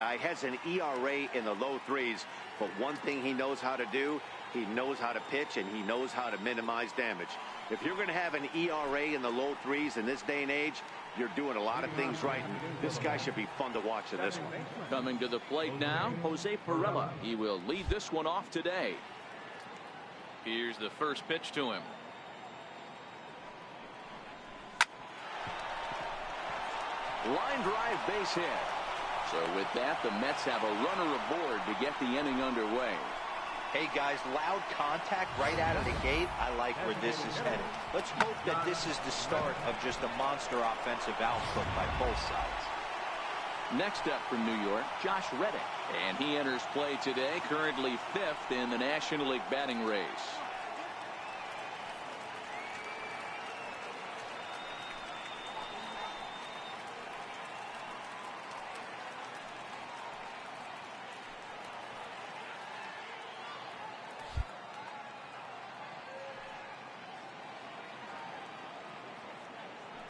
Has an ERA in the low threes, but one thing he knows how to do, he knows how to pitch and he knows how to minimize damage. If you're going to have an ERA in the low threes in this day and age, you're doing a lot of things right. This guy should be fun to watch in this one. Coming to the plate now, Jose Perella. He will lead this one off today. Here's the first pitch to him. Line drive, base hit. So with that, the Mets have a runner aboard to get the inning underway. Hey guys, loud contact right out of the gate. I like where this is headed. Let's hope that this is the start of just a monster offensive output by both sides. Next up from New York, Josh Reddick. And he enters play today, currently 5th in the National League batting race.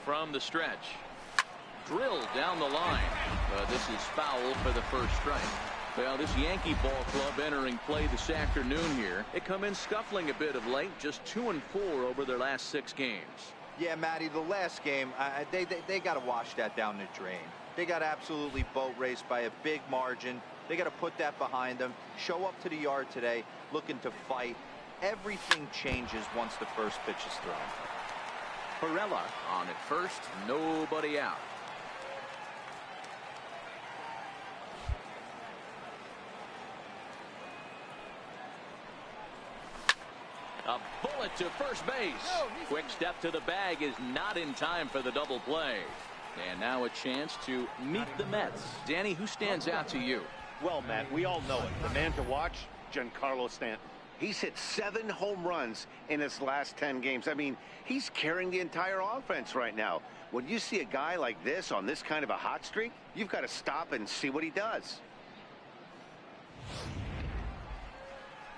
From the stretch, drilled down the line. This is foul for the first strike. Well, this Yankee ball club entering play this afternoon here. They come in scuffling a bit of late, just 2-4 over their last 6 games. Yeah, Matty, the last game, they got to wash that down the drain. They got absolutely boat raced by a big margin. They got to put that behind them. Show up to the yard today looking to fight. Everything changes once the first pitch is thrown. Perella on at first, nobody out. A bullet to first base. Quick step to the bag is not in time for the double play. And now a chance to meet the Mets. Danny, who stands out to you? Well, Matt, we all know it. The man to watch, Giancarlo Stanton. He's hit 7 home runs in his last 10 games. I mean, he's carrying the entire offense right now. When you see a guy like this on this kind of a hot streak, you've got to stop and see what he does.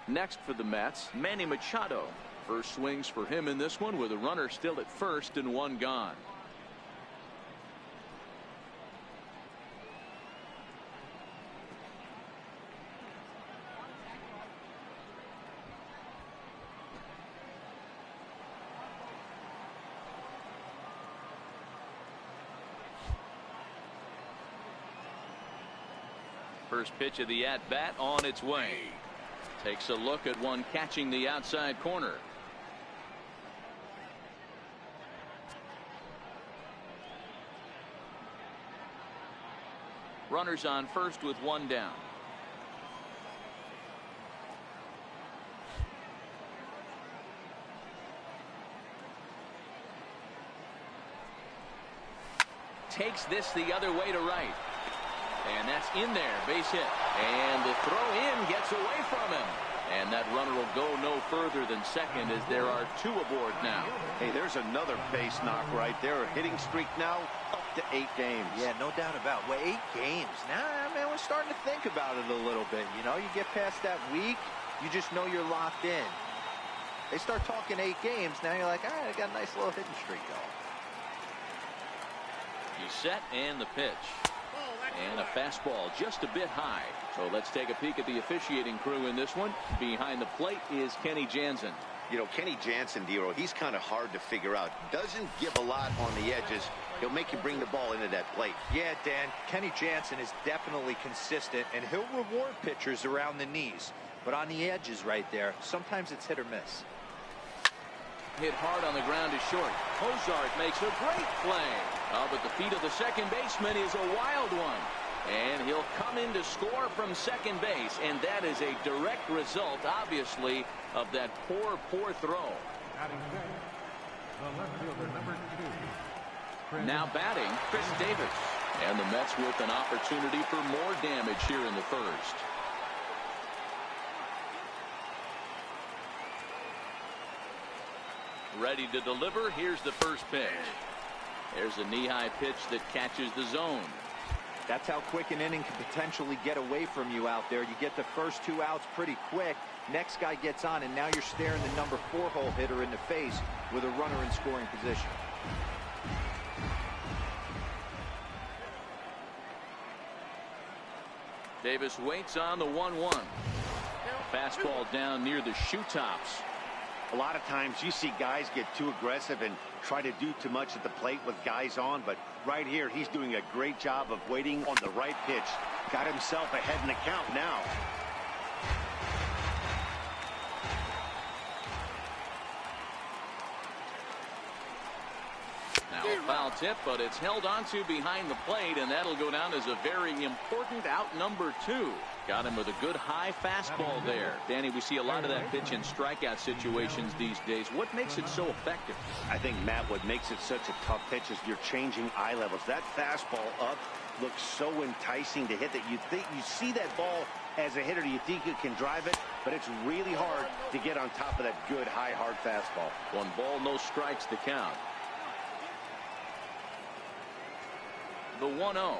Next for the Mets, Manny Machado. First swings for him in this one with a runner still at first and 1 gone. First pitch of the at-bat on its way. Takes a look at one catching the outside corner. Runners on first with 1 down. Takes this the other way to right. And that's in there, base hit. And the throw in gets away from him. And that runner will go no further than second as there are 2 aboard now. Hey, there's another base knock right there. A hitting streak now up to 8 games. Yeah, no doubt about it. Well, 8 games. Now, man, we're starting to think about it a little bit. You know, you get past that week, you just know you're locked in. They start talking 8 games, now you're like, all right, I got a nice little hitting streak going. He's set and the pitch. And a fastball just a bit high. So let's take a peek at the officiating crew in this one. Behind the plate is Kenny Jansen. You know, Kenny Jansen, Dero, he's kind of hard to figure out. Doesn't give a lot on the edges. He'll make you bring the ball into that plate. Yeah, Dan, Kenny Jansen is definitely consistent, and he'll reward pitchers around the knees. But on the edges right there, sometimes it's hit or miss. Hit hard on the ground is short. Hozart makes a great play. But the feet of the second baseman is a wild one. And he'll come in to score from second base. And that is a direct result, obviously, of that poor throw. Now batting, Chris Davis. And the Mets with an opportunity for more damage here in the first. Ready to deliver. Here's the first pitch. There's a knee-high pitch that catches the zone. That's how quick an inning can potentially get away from you out there. You get the first 2 outs pretty quick. Next guy gets on, and now you're staring the number 4 hole hitter in the face with a runner in scoring position. Davis waits on the 1-1. Fastball down near the shoe tops. A lot of times you see guys get too aggressive and try to do too much at the plate with guys on, but right here he's doing a great job of waiting on the right pitch. Got himself ahead in the count now. Now a foul tip, but it's held onto behind the plate, and that'll go down as a very important out number 2. Got him with a good high fastball there. Danny, we see a lot of that pitch in strikeout situations these days. What makes it so effective? I think, Matt, what makes it such a tough pitch is you're changing eye levels. That fastball up looks so enticing to hit that you see that ball as a hitter, you think you can drive it, but it's really hard to get on top of that good high hard fastball. 1 ball, no strikes to count. The 1-0.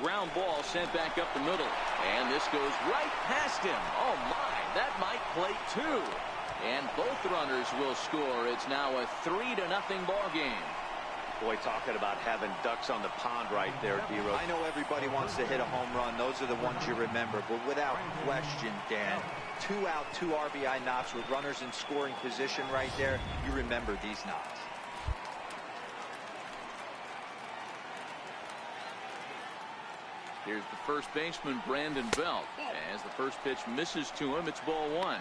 Ground ball sent back up the middle, and this goes right past him. Oh my, that might plate 2, and both runners will score. It's now a 3-0 ball game. Boy, talking about having ducks on the pond right there, D-Rose. I know everybody wants to hit a home run. Those are the ones you remember, but without question, Dan, 2 out, 2 RBI knocks with runners in scoring position right there. You remember these knocks. Here's the first baseman, Brandon Belt. As the first pitch misses to him, it's ball 1.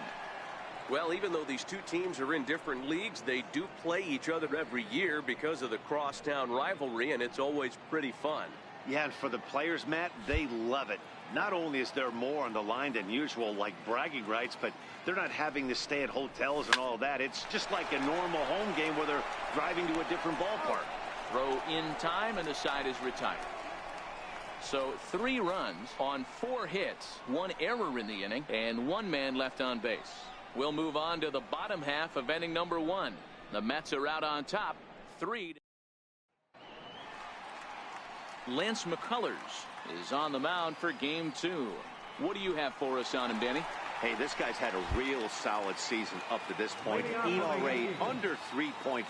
Well, even though these two teams are in different leagues, they do play each other every year because of the crosstown rivalry, and it's always pretty fun. Yeah, and for the players, Matt, they love it. Not only is there more on the line than usual, like bragging rights, but they're not having to stay at hotels and all that. It's just like a normal home game where they're driving to a different ballpark. Throw in time, and the side is retired. So 3 runs on 4 hits, 1 error in the inning, and 1 man left on base. We'll move on to the bottom half of inning number 1. The Mets are out on top, 3. Lance McCullers is on the mound for game 2. What do you have for us on him, Danny? Hey, this guy's had a real solid season up to this point. ERA under 3.5,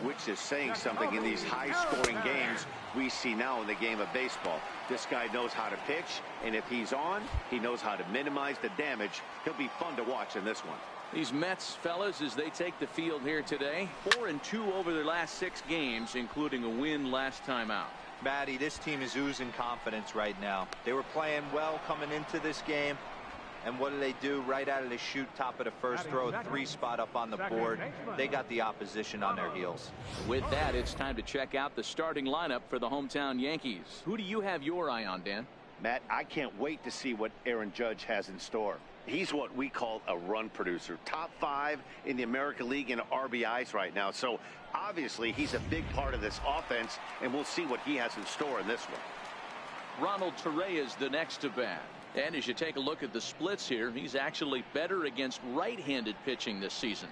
which is saying something in these high-scoring games we see now in the game of baseball. This guy knows how to pitch, and if he's on, he knows how to minimize the damage. He'll be fun to watch in this one. These Mets fellas, as they take the field here today, 4-2 over their last 6 games, including a win last time out. Matty, this team is oozing confidence right now. They were playing well coming into this game. And what do? Right out of the chute, top of the first throw, 3 spot up on the board. They got the opposition on their heels. With that, it's time to check out the starting lineup for the hometown Yankees. Who do you have your eye on, Dan? Matt, I can't wait to see what Aaron Judge has in store. He's what we call a run producer. Top 5 in the American League in RBIs right now. So obviously he's a big part of this offense, and we'll see what he has in store in this one. Ronald Torrey is the next to bat. And as you take a look at the splits here, he's actually better against right-handed pitching this season.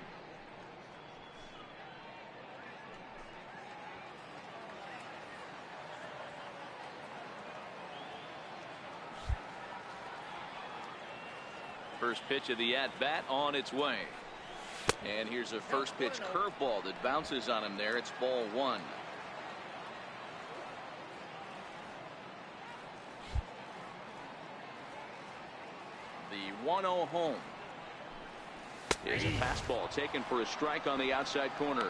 First pitch of the at-bat on its way. And here's a first pitch curveball that bounces on him there. It's ball 1. The 1-0 home. Here's a fastball taken for a strike on the outside corner.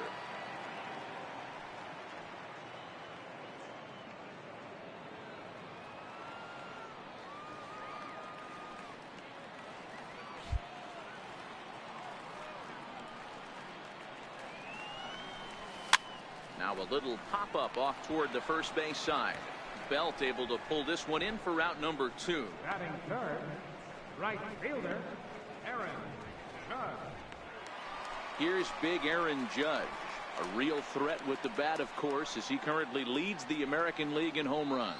Now a little pop-up off toward the first base side. Belt able to pull this one in for route number 2. Batting third, right fielder, Aaron Judge. Here's big Aaron Judge. A real threat with the bat, of course, as he currently leads the American League in home runs.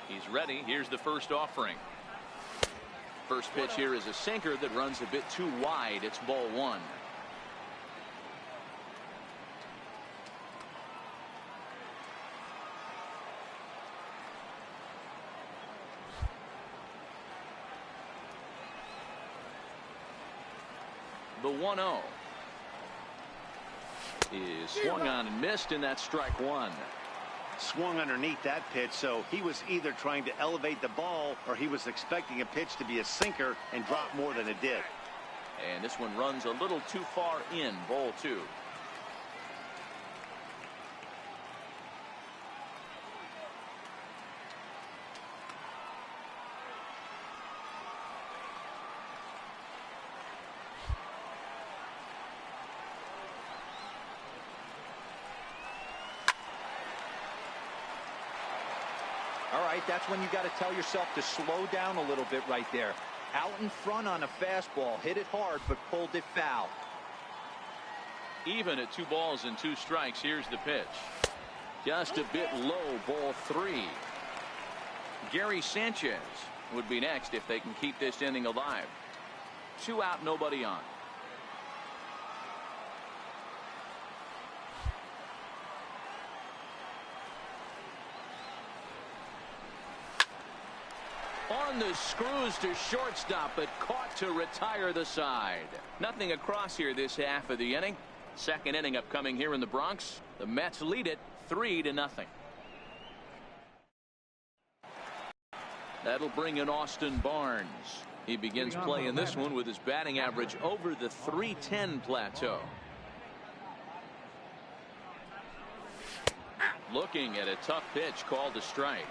He's ready. Here's the first offering. First pitch here is a sinker that runs a bit too wide. It's ball 1. The 1-0 is swung on and missed, and that's strike one. Swung underneath that pitch, so he was either trying to elevate the ball or he was expecting a pitch to be a sinker and drop more than it did. And this one runs a little too far in. Ball two. All right, that's when you got to tell yourself to slow down a little bit right there. Out in front on a fastball, hit it hard, but pulled it foul. Even at 2 balls and 2 strikes. Here's the pitch. Just a bit low. Ball 3. Gary Sanchez would be next if they can keep this inning alive. 2 out, nobody on. On the screws to shortstop, but caught to retire the side. Nothing across here this half of the inning. Second inning upcoming here in the Bronx. The Mets lead it 3-0. That'll bring in Austin Barnes. He begins play in this one with his batting average over the .310 plateau. Looking at a tough pitch called a strike.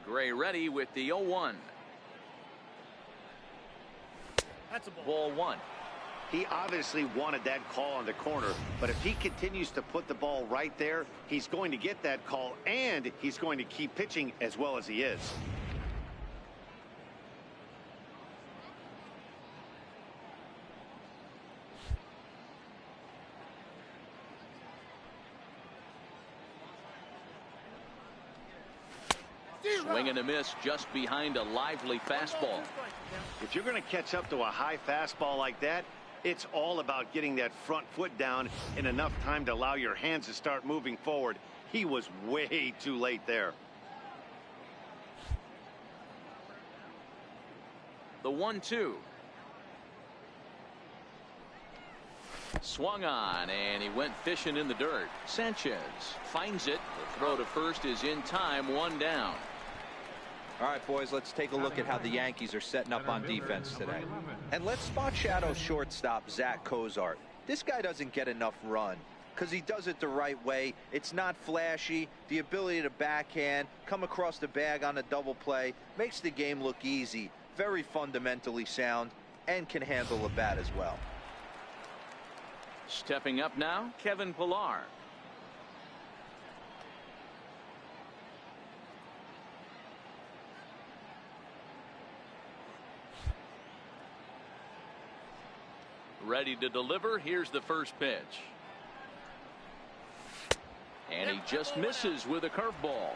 Gray ready with the 0-1. That's a ball 1. He obviously wanted that call on the corner, but if he continues to put the ball right there, he's going to get that call, and he's going to keep pitching as well as he is. Swing and a miss just behind a lively fastball. If you're going to catch up to a high fastball like that, it's all about getting that front foot down in enough time to allow your hands to start moving forward. He was way too late there. The 1-2. Swung on, and he went fishing in the dirt. Sanchez finds it. The throw to first is in time. 1 down. All right, boys, let's take a look at how the Yankees are setting up on defense today. And let's spot shadow shortstop Zach Cozart. This guy doesn't get enough run because he does it the right way. It's not flashy. The ability to backhand, come across the bag on a double play, makes the game look easy. Very fundamentally sound and can handle a bat as well. Stepping up now, Kevin Pillar. Ready to deliver. Here's the first pitch. And he just misses with a curveball.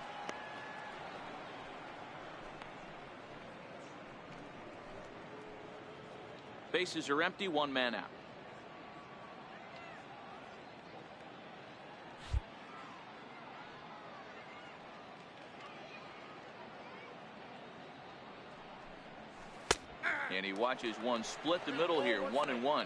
Bases are empty. 1 man out. And he watches one split the middle here. 1-1.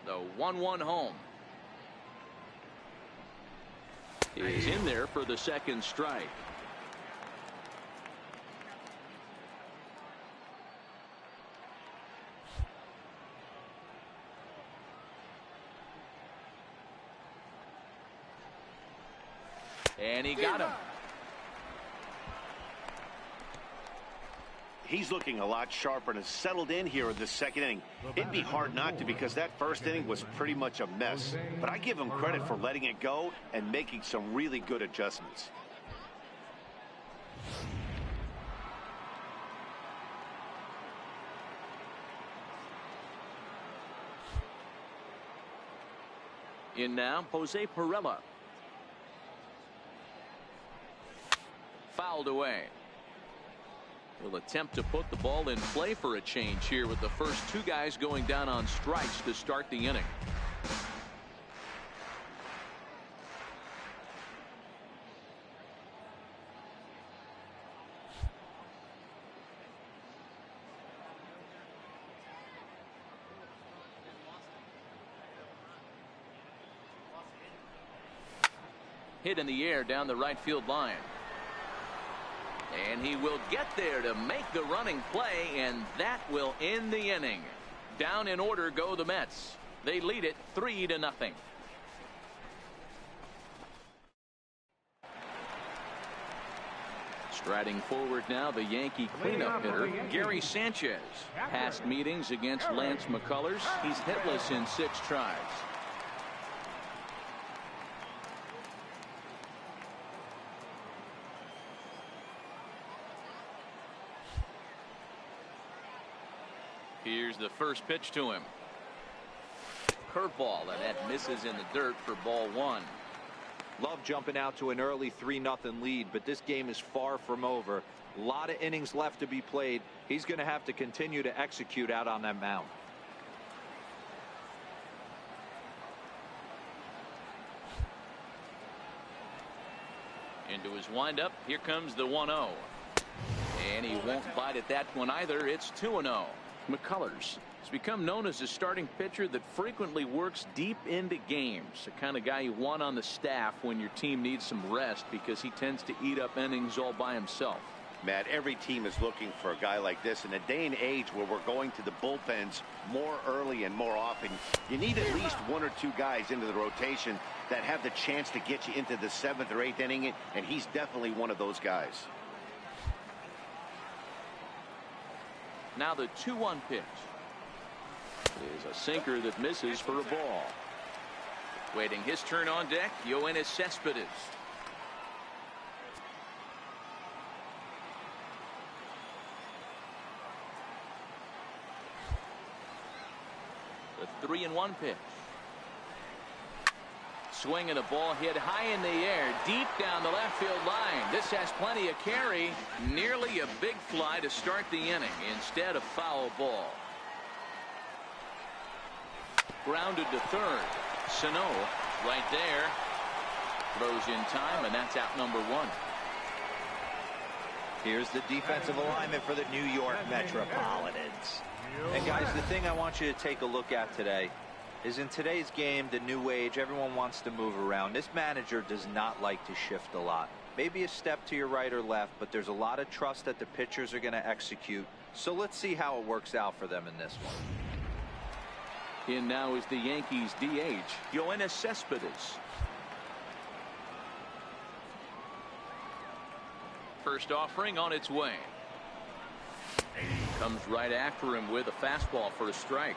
The 1-1 home is in there for the second strike. And he got him. He's looking a lot sharper and has settled in here in the second inning. It'd be hard not to because that first inning was pretty much a mess. But I give him credit for letting it go and making some really good adjustments. In now, Jose Perella. Fouled away. He'll attempt to put the ball in play for a change here with the first two guys going down on strikes to start the inning. Hit in the air down the right field line. And he will get there to make the running play, and that will end the inning. Down in order go the Mets. They lead it 3-0. Striding forward now, the Yankee cleanup hitter, Gary Sanchez. Past meetings against Lance McCullers, he's hitless in 6 tries. Here's the first pitch to him. Curveball, and that misses in the dirt for ball 1. Love jumping out to an early 3-0 lead, but this game is far from over. A lot of innings left to be played. He's going to have to continue to execute out on that mound. Into his windup. Here comes the 1-0. And he won't bite at that one either. It's 2-0. McCullers has become known as a starting pitcher that frequently works deep into games. The kind of guy you want on the staff when your team needs some rest, because he tends to eat up innings all by himself. Matt, every team is looking for a guy like this. In a day and age where we're going to the bullpens more early and more often, you need at least 1 or 2 guys into the rotation that have the chance to get you into the 7th or 8th inning, and he's definitely one of those guys. Now the 2-1 pitch is a sinker that misses for a ball. Waiting his turn on deck, Yoenis Cespedes. The 3-1 pitch. Swing and a ball hit high in the air, deep down the left field line. This has plenty of carry. Nearly a big fly to start the inning. Instead, a foul ball. Grounded to third. Sano right there. Throws in time, and that's out number 1. Here's the defensive alignment for the New York Metropolitans. And guys, the thing I want you to take a look at today is, in today's game, the new age, everyone wants to move around. This manager does not like to shift a lot. Maybe a step to your right or left, but there's a lot of trust that the pitchers are going to execute. So let's see how it works out for them in this one. In now is the Yankees DH, Yoenis Cespedes. First offering on its way. Comes right after him with a fastball for a strike.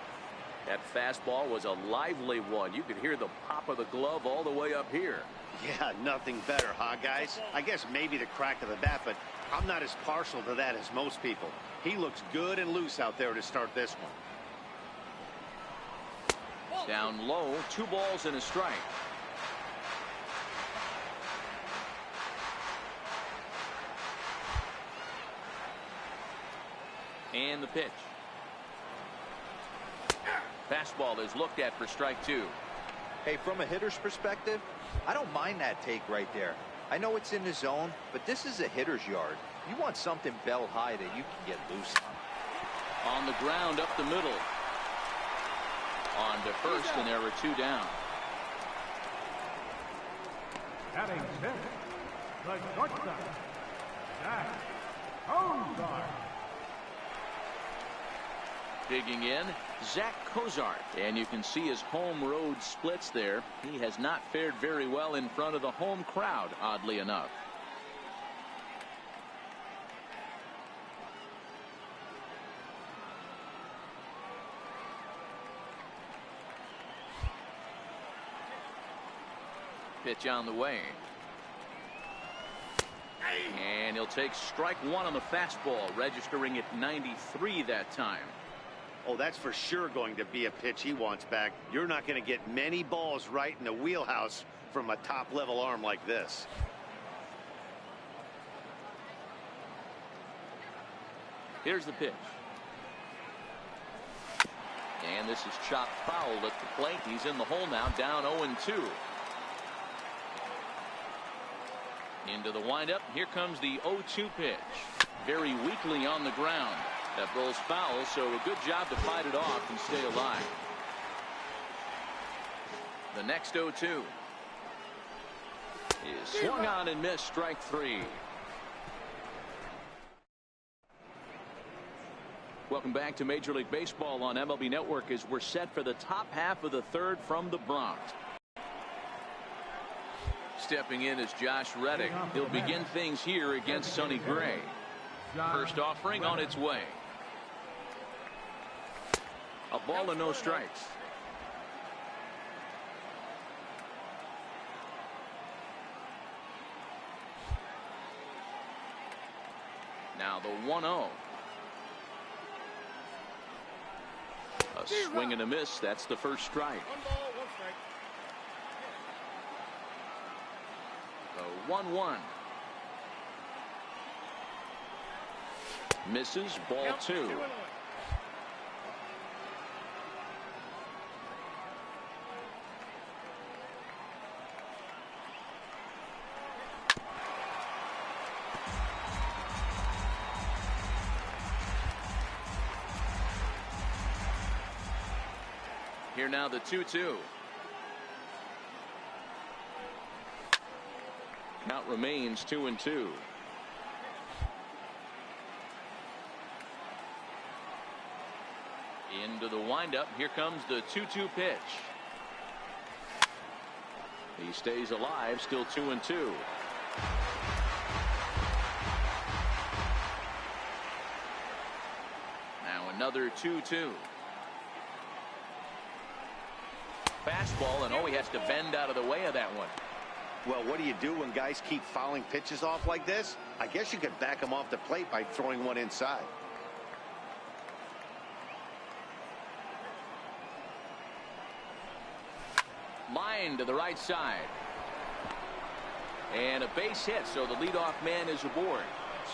That fastball was a lively one. You could hear the pop of the glove all the way up here. Yeah, nothing better, huh, guys? I guess maybe the crack of the bat, but I'm not as partial to that as most people. He looks good and loose out there to start this one. Down low, 2 balls and a strike. And the pitch. Fastball is looked at for strike 2. Hey, from a hitter's perspective, I don't mind that take right there. I know it's in the zone, but this is a hitter's yard. You want something bell high that you can get loose on. On the ground up the middle. On to first, and there were 2 down. Batting 6, the shortstop, Zach Kozar. Digging in, Zach Kozar. And you can see his home road splits there. He has not fared very well in front of the home crowd, oddly enough. Pitch on the way. And he'll take strike 1 on the fastball, registering at 93 that time. Oh, that's for sure going to be a pitch he wants back. You're not going to get many balls right in the wheelhouse from a top-level arm like this. Here's the pitch. And this is chopped foul at the plate. He's in the hole now, down 0-2. Into the windup. Here comes the 0-2 pitch. Very weakly on the ground. That ball's foul, so a good job to fight it off and stay alive. The next 0-2 is swung on and missed, strike 3. Welcome back to Major League Baseball on MLB Network as we're set for the top half of the third from the Bronx. Stepping in is Josh Reddick. He'll begin things here against Sonny Gray. First offering on its way. A ball and no strikes. Now the 1-0. A swing and a miss. That's the first strike. 1-1. Misses, ball 2. Here now the 2-2. Count remains 2-2. Into the windup. Here comes the 2-2 pitch. He stays alive, still 2-2. Now another 2-2. Fastball, and oh, he has to bend out of the way of that one. Well, what do you do when guys keep fouling pitches off like this? I guess you could back them off the plate by throwing one inside. Line to the right side. And a base hit, so the leadoff man is aboard.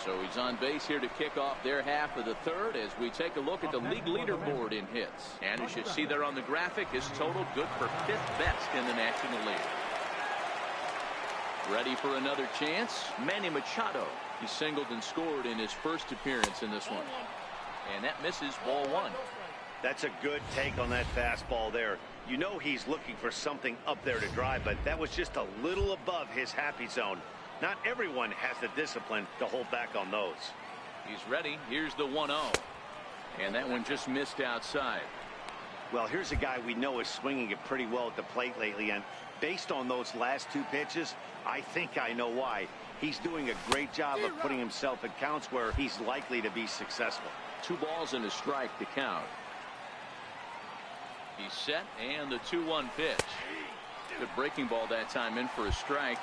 So he's on base here to kick off their half of the third as we take a look at the league leaderboard in hits. And as you see there on the graphic, his total good for 5th best in the National League. Ready for another chance? Manny Machado. He singled and scored in his first appearance in this one. And that misses, ball 1. That's a good take on that fastball there. You know he's looking for something up there to drive, but that was just a little above his happy zone. Not everyone has the discipline to hold back on those. He's ready. Here's the 1-0. And that one just missed outside. Well, here's a guy we know is swinging it pretty well at the plate lately, and based on those last 2 pitches, I think I know why. He's doing a great job of putting himself at counts where he's likely to be successful. 2 balls and a strike to count. He's set, and the 2-1 pitch. Good breaking ball that time, in for a strike.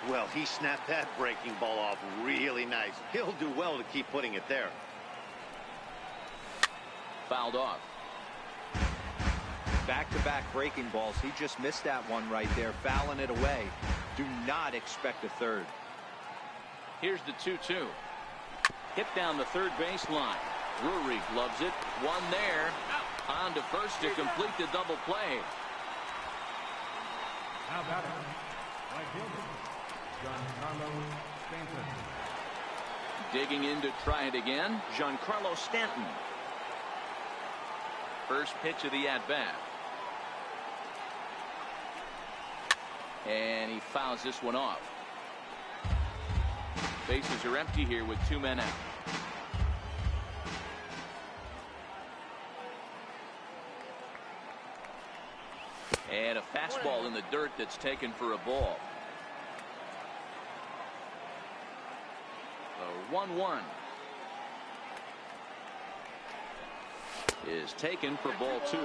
Well, he snapped that breaking ball off really nice. He'll do well to keep putting it there. Fouled off. Back-to-back breaking balls. He just missed that one right there, fouling it away. Do not expect a third. Here's the 2-2. Hit down the third baseline. Drury gloves it. One there. On to first to complete the double play. How about it? Right fielder, Giancarlo Stanton. Digging in to try it again, Giancarlo Stanton. First pitch of the at-bat. And he fouls this one off. Bases are empty here with 2 men out. And a fastball in the dirt that's taken for a ball. 1-1. is taken for ball 2.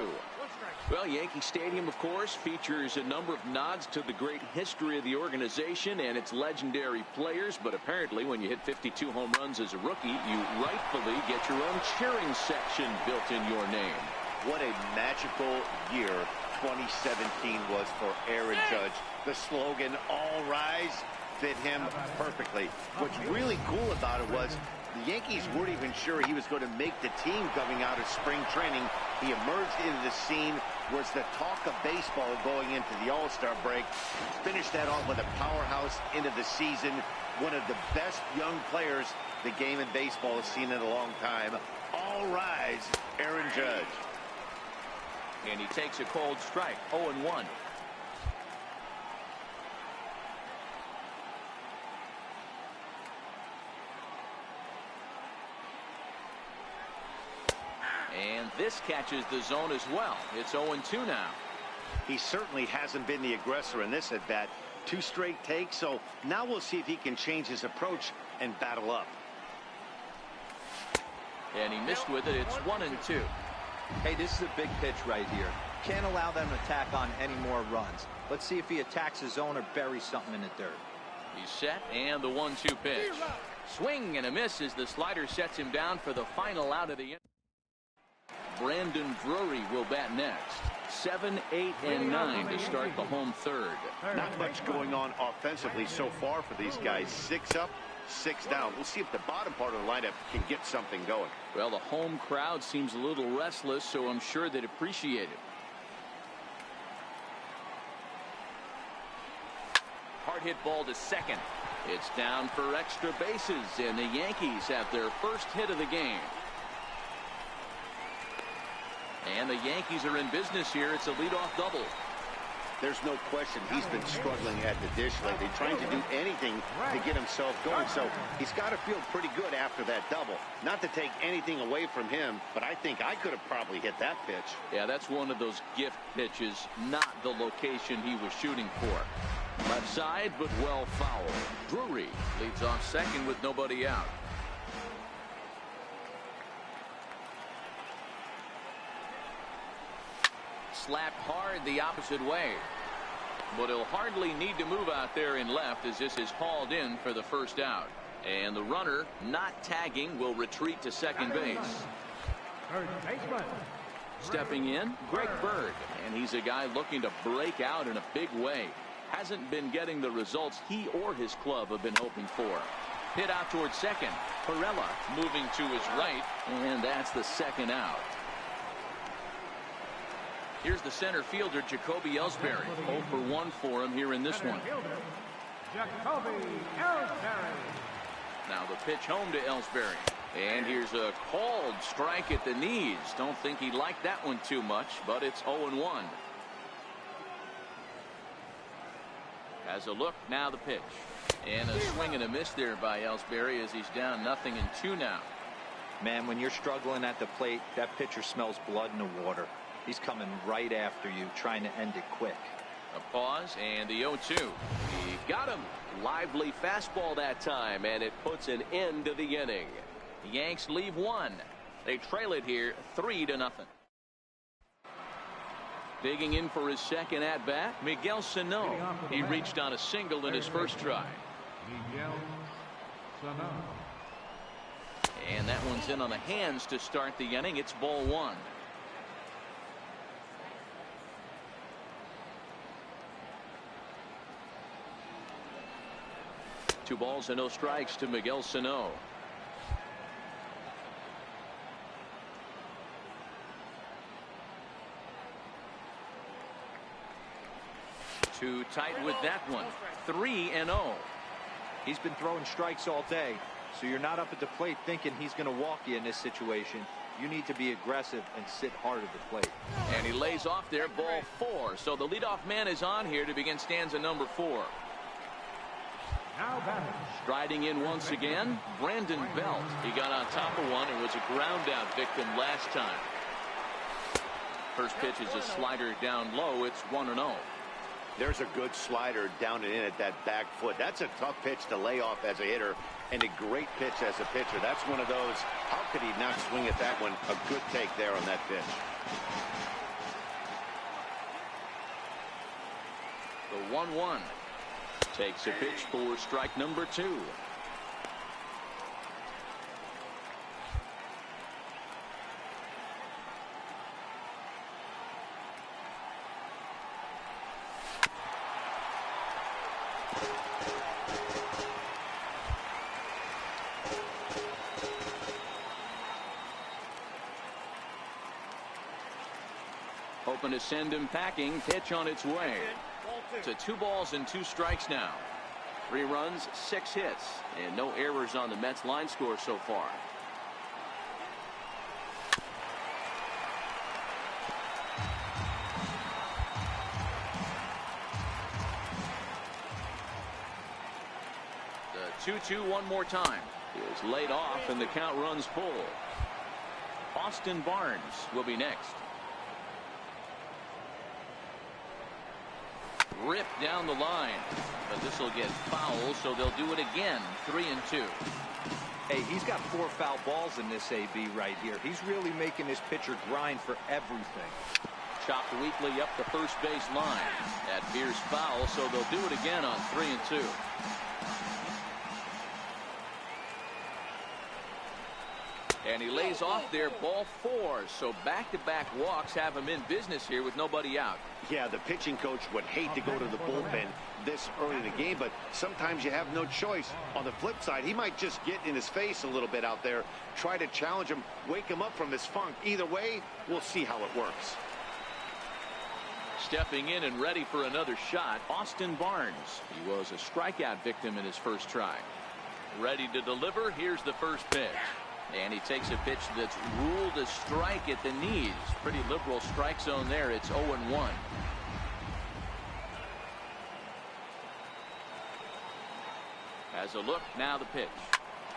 Well, Yankee Stadium, of course, features a number of nods to the great history of the organization and its legendary players. But apparently, when you hit 52 home runs as a rookie, you rightfully get your own cheering section built in your name. What a magical year 2017 was for Aaron Judge. The slogan, "All rise," fit him perfectly. What's really cool about it was the Yankees weren't even sure he was going to make the team coming out of spring training. He emerged into the scene, was the talk of baseball going into the All-Star break. Finished that off with a powerhouse into the season. One of the best young players the game in baseball has seen in a long time. All rise, Aaron Judge. And he takes a cold strike, 0-1. And this catches the zone as well. It's 0-2 now. He certainly hasn't been the aggressor in this at bat. 2 straight takes, so now we'll see if he can change his approach and battle up. And he missed with it. It's 1-2. Hey, this is a big pitch right here. Can't allow them to tack on any more runs. Let's see if he attacks his zone or buries something in the dirt. He's set, and the 1-2 pitch. Swing and a miss as the slider sets him down for the final out of the inning. Brandon Drury will bat next. 7, 8, and 9 to start the home third. Not much going on offensively so far for these guys. 6 up, 6 down. We'll see if the bottom part of the lineup can get something going. Well, the home crowd seems a little restless, so I'm sure they'd appreciate it. Hard hit ball to second. It's down for extra bases, and the Yankees have their first hit of the game. And the Yankees are in business here. It's a leadoff double. There's no question he's been struggling at the dish lately, trying to do anything to get himself going. So he's got to feel pretty good after that double. Not to take anything away from him, but I think I could have probably hit that pitch. Yeah, that's one of those gift pitches, not the location he was shooting for. Left side, but well fouled. Drury leads off second with nobody out. Slapped hard the opposite way. But he'll hardly need to move out there in left as this is hauled in for the first out. And the runner not tagging will retreat to second base. Third baseman. Stepping in, Greg Bird. And he's a guy looking to break out in a big way. Hasn't been getting the results he or his club have been hoping for. Hit out towards second. Perella moving to his right. And that's the second out. Here's the center fielder, Jacoby Ellsbury. 0 for 1 for him here in this one. Jacoby Ellsbury. Now the pitch home to Ellsbury. And here's a called strike at the knees. Don't think he liked that one too much, but it's 0-1. As a look, now the pitch. And a swing and a miss there by Ellsbury as he's down 0-2 now. Man, when you're struggling at the plate, that pitcher smells blood in the water. He's coming right after you, trying to end it quick. A pause and the 0-2. He got him. Lively fastball that time, and it puts an end to the inning. The Yanks leave 1. They trail it here 3-0. Digging in for his second at bat, Miguel Sano. He reached on a single in his first try. Miguel Sano. And that one's in on the hands to start the inning. It's ball 1. Two balls and no strikes to Miguel Sano. Too tight with that one. 3-0. He's been throwing strikes all day, so you're not up at the plate thinking he's going to walk you in this situation. You need to be aggressive and sit hard at the plate. And he lays off there, ball 4. So the leadoff man is on here to begin stanza number 4. Now batting. Striding in once again, Brandon Belt. He got on top of one and was a ground out victim last time. First pitch is a slider down low. It's 1-0. There's a good slider down and in at that back foot. That's a tough pitch to lay off as a hitter, and a great pitch as a pitcher. That's one of those, how could he not swing at that one? A good take there on that pitch. The 1-1 takes a pitch for strike number 2. Hoping to send him packing. Pitch on its way. To 2 balls and 2 strikes now. 3 runs, 6 hits, and no errors on the Mets line score so far. The 2-2 one more time is laid off, and the count runs full. Austin Barnes will be next. Ripped down the line, but this will get foul, so they'll do it again. 3-2. Hey, he's got 4 foul balls in this AB right here. He's really making his pitcher grind for everything. Chopped weakly up the first base line. That veers foul, so they'll do it again on 3-2. And he lays off there, ball 4. So back-to-back walks have him in business here with nobody out. Yeah, the pitching coach would hate to go to the bullpen this early in the game, but sometimes you have no choice. On the flip side, he might just get in his face a little bit out there, try to challenge him, wake him up from his funk. Either way, we'll see how it works. Stepping in and ready for another shot, Austin Barnes. He was a strikeout victim in his first try. Ready to deliver. Here's the first pitch. And he takes a pitch that's ruled a strike at the knees. Pretty liberal strike zone there. It's 0-1. As a look, now the pitch.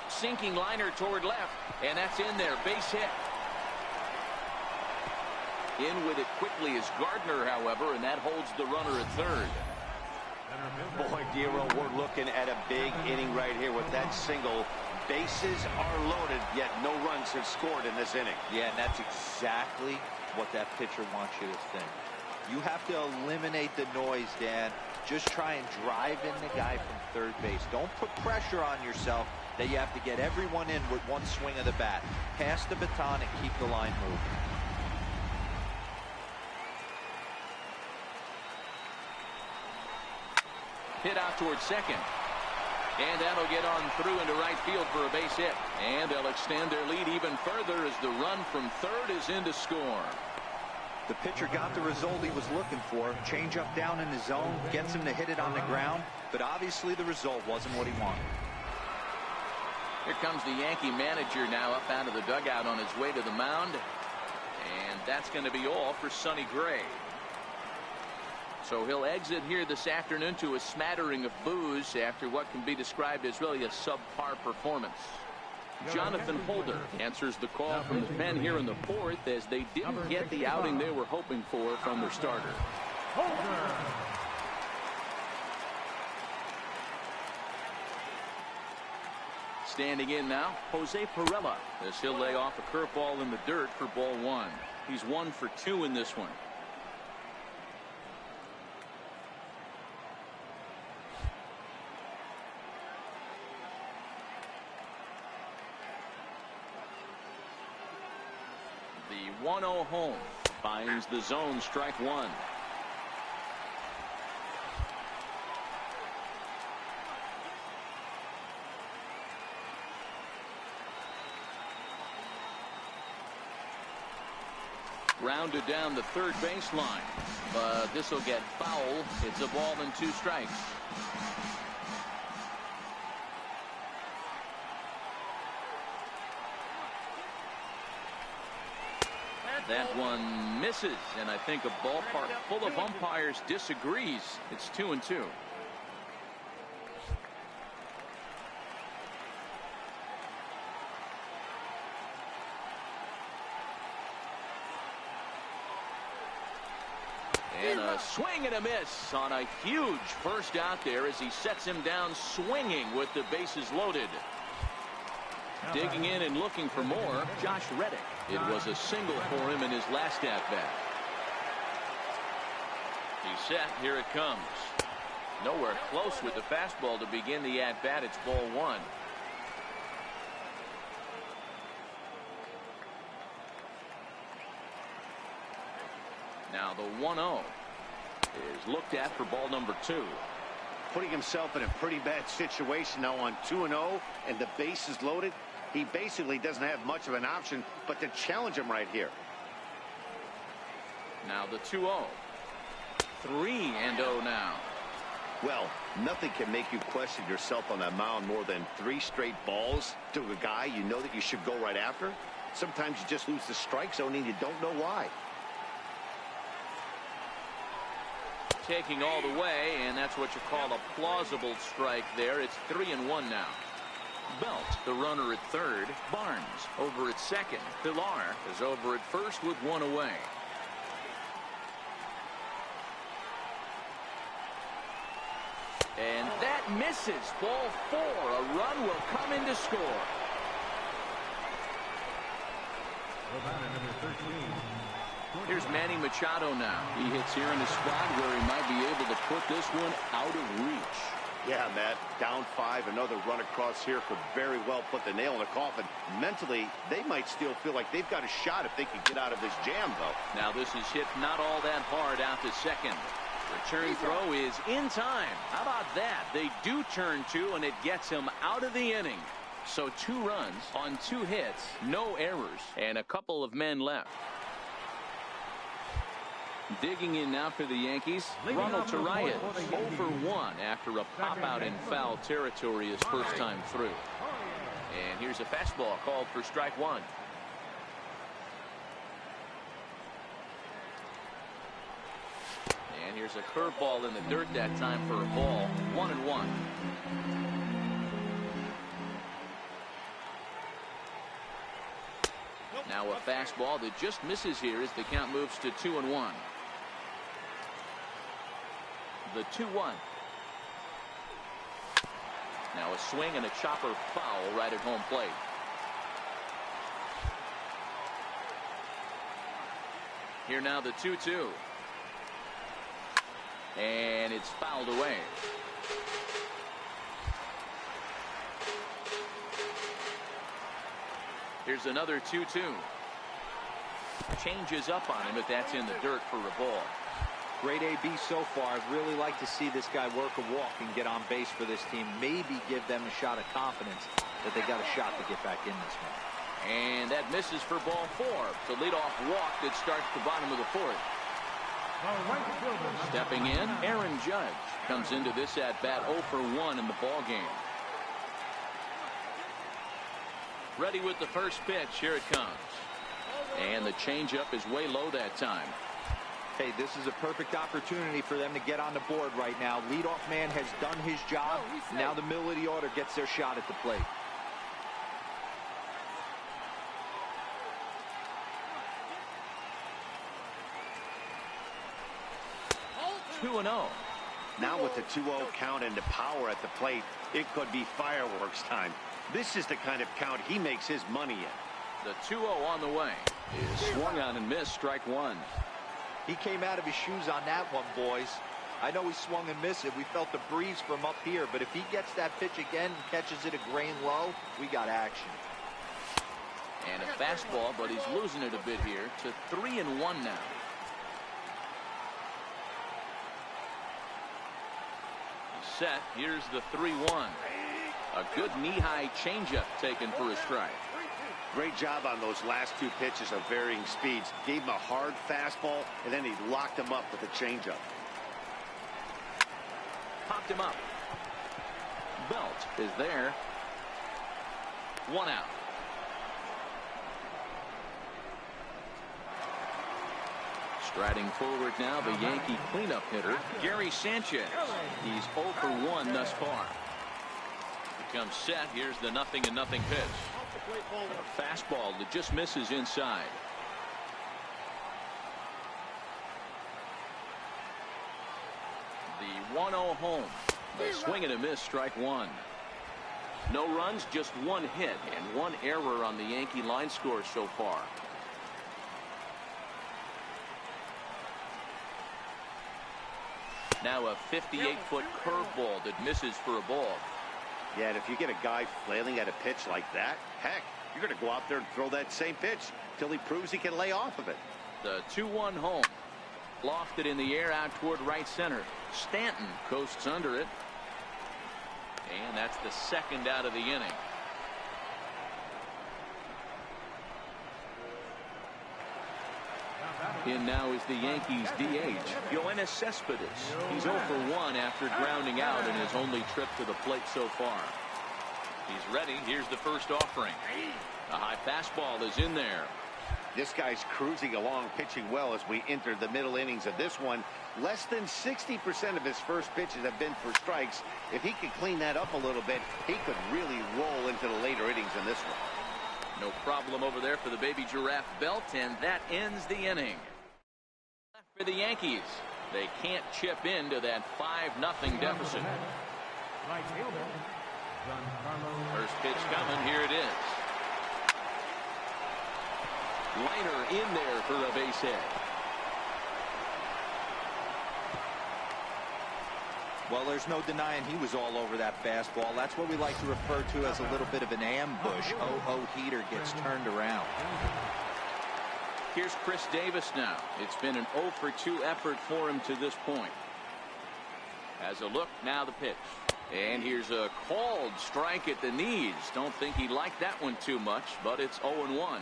Sinking liner toward left, and that's in there. Base hit. In with it quickly is Gardner, however, and that holds the runner at third. Boy, Dero, we're looking at a big inning right here with that single. Bases are loaded, yet no runs have scored in this inning. Yeah, and that's exactly what that pitcher wants you to think. You have to eliminate the noise, Dan. Just try and drive in the guy from third base. Don't put pressure on yourself that you have to get everyone in with one swing of the bat. Pass the baton and keep the line moving. Hit out towards second. And that'll get on through into right field for a base hit. And they'll extend their lead even further as the run from third is in to score. The pitcher got the result he was looking for. Change up down in the zone, gets him to hit it on the ground, but obviously the result wasn't what he wanted. Here comes the Yankee manager now up out of the dugout on his way to the mound. And that's going to be all for Sonny Gray. So he'll exit here this afternoon to a smattering of boos after what can be described as really a subpar performance. Jonathan Holder answers the call from the pen here in the 4th as they didn't get the outing they were hoping for from their starter. Standing in now, Jose Pirela, as he'll lay off a curveball in the dirt for ball 1. He's 1 for 2 in this one. The 1-0 home finds the zone, strike 1. Rounded down the third baseline, but this will get foul. It's a ball and 2 strikes. That one misses, and I think a ballpark full of umpires disagrees. It's 2-2. And a A swing and a miss on a huge first out there as he sets him down swinging with the bases loaded. Digging in and looking for more, Josh Reddick. It was a single for him in his last at-bat. He's set. Here it comes. Nowhere close with the fastball to begin the at-bat. It's ball one. Now the 1-0 is looked at for ball number 2. Putting himself in a pretty bad situation now on 2-0 and the bases loaded. He basically doesn't have much of an option but to challenge him right here. Now the 2-0. 3-0 now. Well, nothing can make you question yourself on that mound more than 3 straight balls to a guy you know that you should go right after. Sometimes you just lose the strike zone and you don't know why. Taking all the way, and that's what you call a plausible strike there. It's 3-1 now. Belt, the runner at third. Barnes over at second. Pilar is over at first with 1 away. And that misses. Ball 4. A run will come in to score. Here's Manny Machado now. He hits here in a spot where he might be able to put this one out of reach. Yeah, Matt, down 5. Another run across here could very well put the nail in the coffin. Mentally, they might still feel like they've got a shot if they can get out of this jam, though. Now this is hit not all that hard out to second. Return throw is in time. How about that? They do turn 2, and it gets him out of the inning. So 2 runs on 2 hits, no errors, and a couple of men left. Digging in now for the Yankees, Ronald Torreyes 0 for 1 after a pop-out in foul territory his first time through. And here's a fastball called for strike 1. And here's a curveball in the dirt that time for a ball. 1-1. Now a fastball that just misses here as the count moves to 2-1. The 2-1. Now a swing and a chopper foul right at home plate. Here now the 2-2. And it's fouled away. Here's another 2-2. Changes up on him, but that's in the dirt for a ball. Great AB so far. I'd really like to see this guy work a walk and get on base for this team. Maybe give them a shot of confidence that they got a shot to get back in this one. And that misses for ball 4. It's a leadoff walk that starts the bottom of the 4th. Stepping in, Aaron Judge comes into this at-bat 0 for 1 in the ball game. Ready with the first pitch. Here it comes. And the changeup is way low that time. Hey, this is a perfect opportunity for them to get on the board right now. Leadoff man has done his job. Now the middle of the order gets their shot at the plate. Oh. Now with the 2-0 count and the power at the plate, it could be fireworks time. This is the kind of count he makes his money in. The 2-0 on the way is swung on and missed. Strike 1. He came out of his shoes on that one, boys. I know he swung and missed it. We felt the breeze from up here, but if he gets that pitch again and catches it a grain low, we got action. And a fastball, but he's losing it a bit here to 3-1 now. Set. Here's the 3-1. A good knee-high changeup taken for a strike. Great job on those last 2 pitches of varying speeds. Gave him a hard fastball, and then he locked him up with a changeup. Popped him up. Belt is there. 1 out. Striding forward now, the Yankee cleanup hitter, Gary Sanchez. He's 0 for 1 thus far. Becomes set. Here's the 0-0 pitch. A fastball that just misses inside. home. A swing and a miss, strike one. No runs, just one hit and one error on the Yankee line score so far. Now a 58-foot curveball that misses for a ball. Yeah, and if you get a guy flailing at a pitch like that, heck, you're going to go out there and throw that same pitch till he proves he can lay off of it. The 2-1 home. Lofted in the air out toward right center. Stanton coasts under it. And that's the second out of the inning. In now is the Yankees DH, Yoenis Cespedes. He's 0 for 1 after grounding out in his only trip to the plate so far. He's ready. Here's the first offering. A high fastball is in there. This guy's cruising along, pitching well as we enter the middle innings of this one. Less than 60% of his first pitches have been for strikes. If he could clean that up a little bit, he could really roll into the later innings in this one. No problem over there for the baby giraffe belt, and that ends the inning. For the Yankees, they can't chip into that 5-0 deficit. Right fielder, Giancarlo. First pitch coming. Here it is. Liner in there for a base hit. Well, there's no denying he was all over that fastball. That's what we like to refer to as a little bit of an ambush. Oh, heater gets turned around. Here's Chris Davis now. It's been an 0 for 2 effort for him to this point. Has a look, now the pitch. And here's a called strike at the knees. Don't think he liked that one too much, but it's 0-1.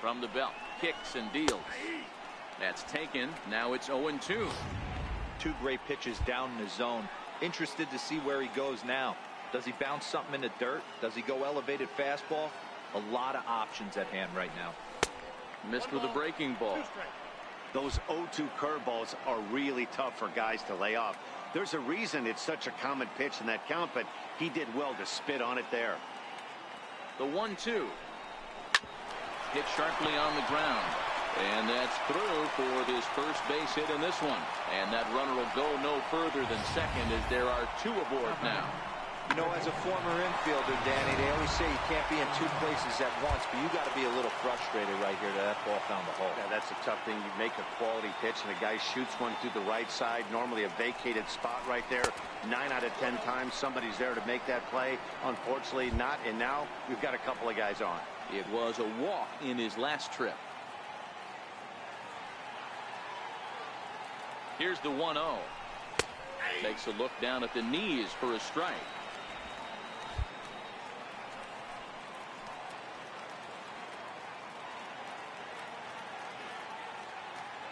From the belt, kicks and deals. That's taken. Now it's 0-2. Two great pitches down in the zone. Interested to see where he goes now. Does he bounce something in the dirt? Does he go elevated fastball? A lot of options at hand right now. Missed with a breaking ball. Those 0-2 curveballs are really tough for guys to lay off. There's a reason it's such a common pitch in that count, but he did well to spit on it there. The 1-2. Hit sharply on the ground. And that's through for his first base hit in this one. And that runner will go no further than second as there are 2 aboard now. You know, as a former infielder, Danny, they always say you can't be in 2 places at once, but you got to be a little frustrated right here that ball found the hole. Yeah, that's a tough thing. You make a quality pitch and a guy shoots one through the right side, normally a vacated spot right there. 9 out of 10 times somebody's there to make that play. Unfortunately not, and now we've got a couple of guys on. It was a walk in his last trip. Here's the 1-0. Takes a look down at the knees for a strike.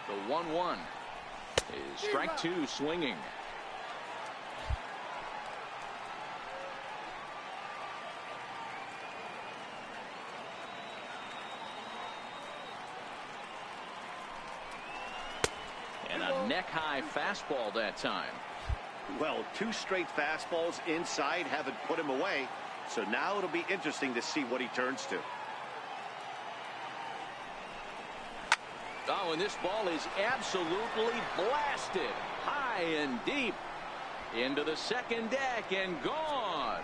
The 1-1 is strike 2 swinging. And a neck-high fastball that time. Well, 2 straight fastballs inside haven't put him away. So now it'll be interesting to see what he turns to. Oh, and this ball is absolutely blasted high and deep into the second deck and gone.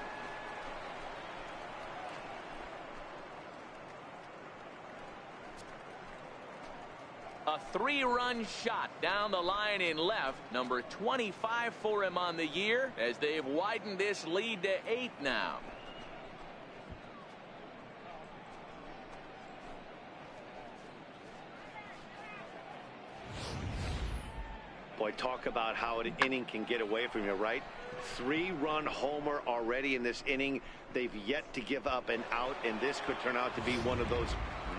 A 3-run shot down the line in left. Number 25 for him on the year as they've widened this lead to 8 now. Boy, talk about how an inning can get away from you, right? 3-run homer already in this inning. They've yet to give up an out, and this could turn out to be one of those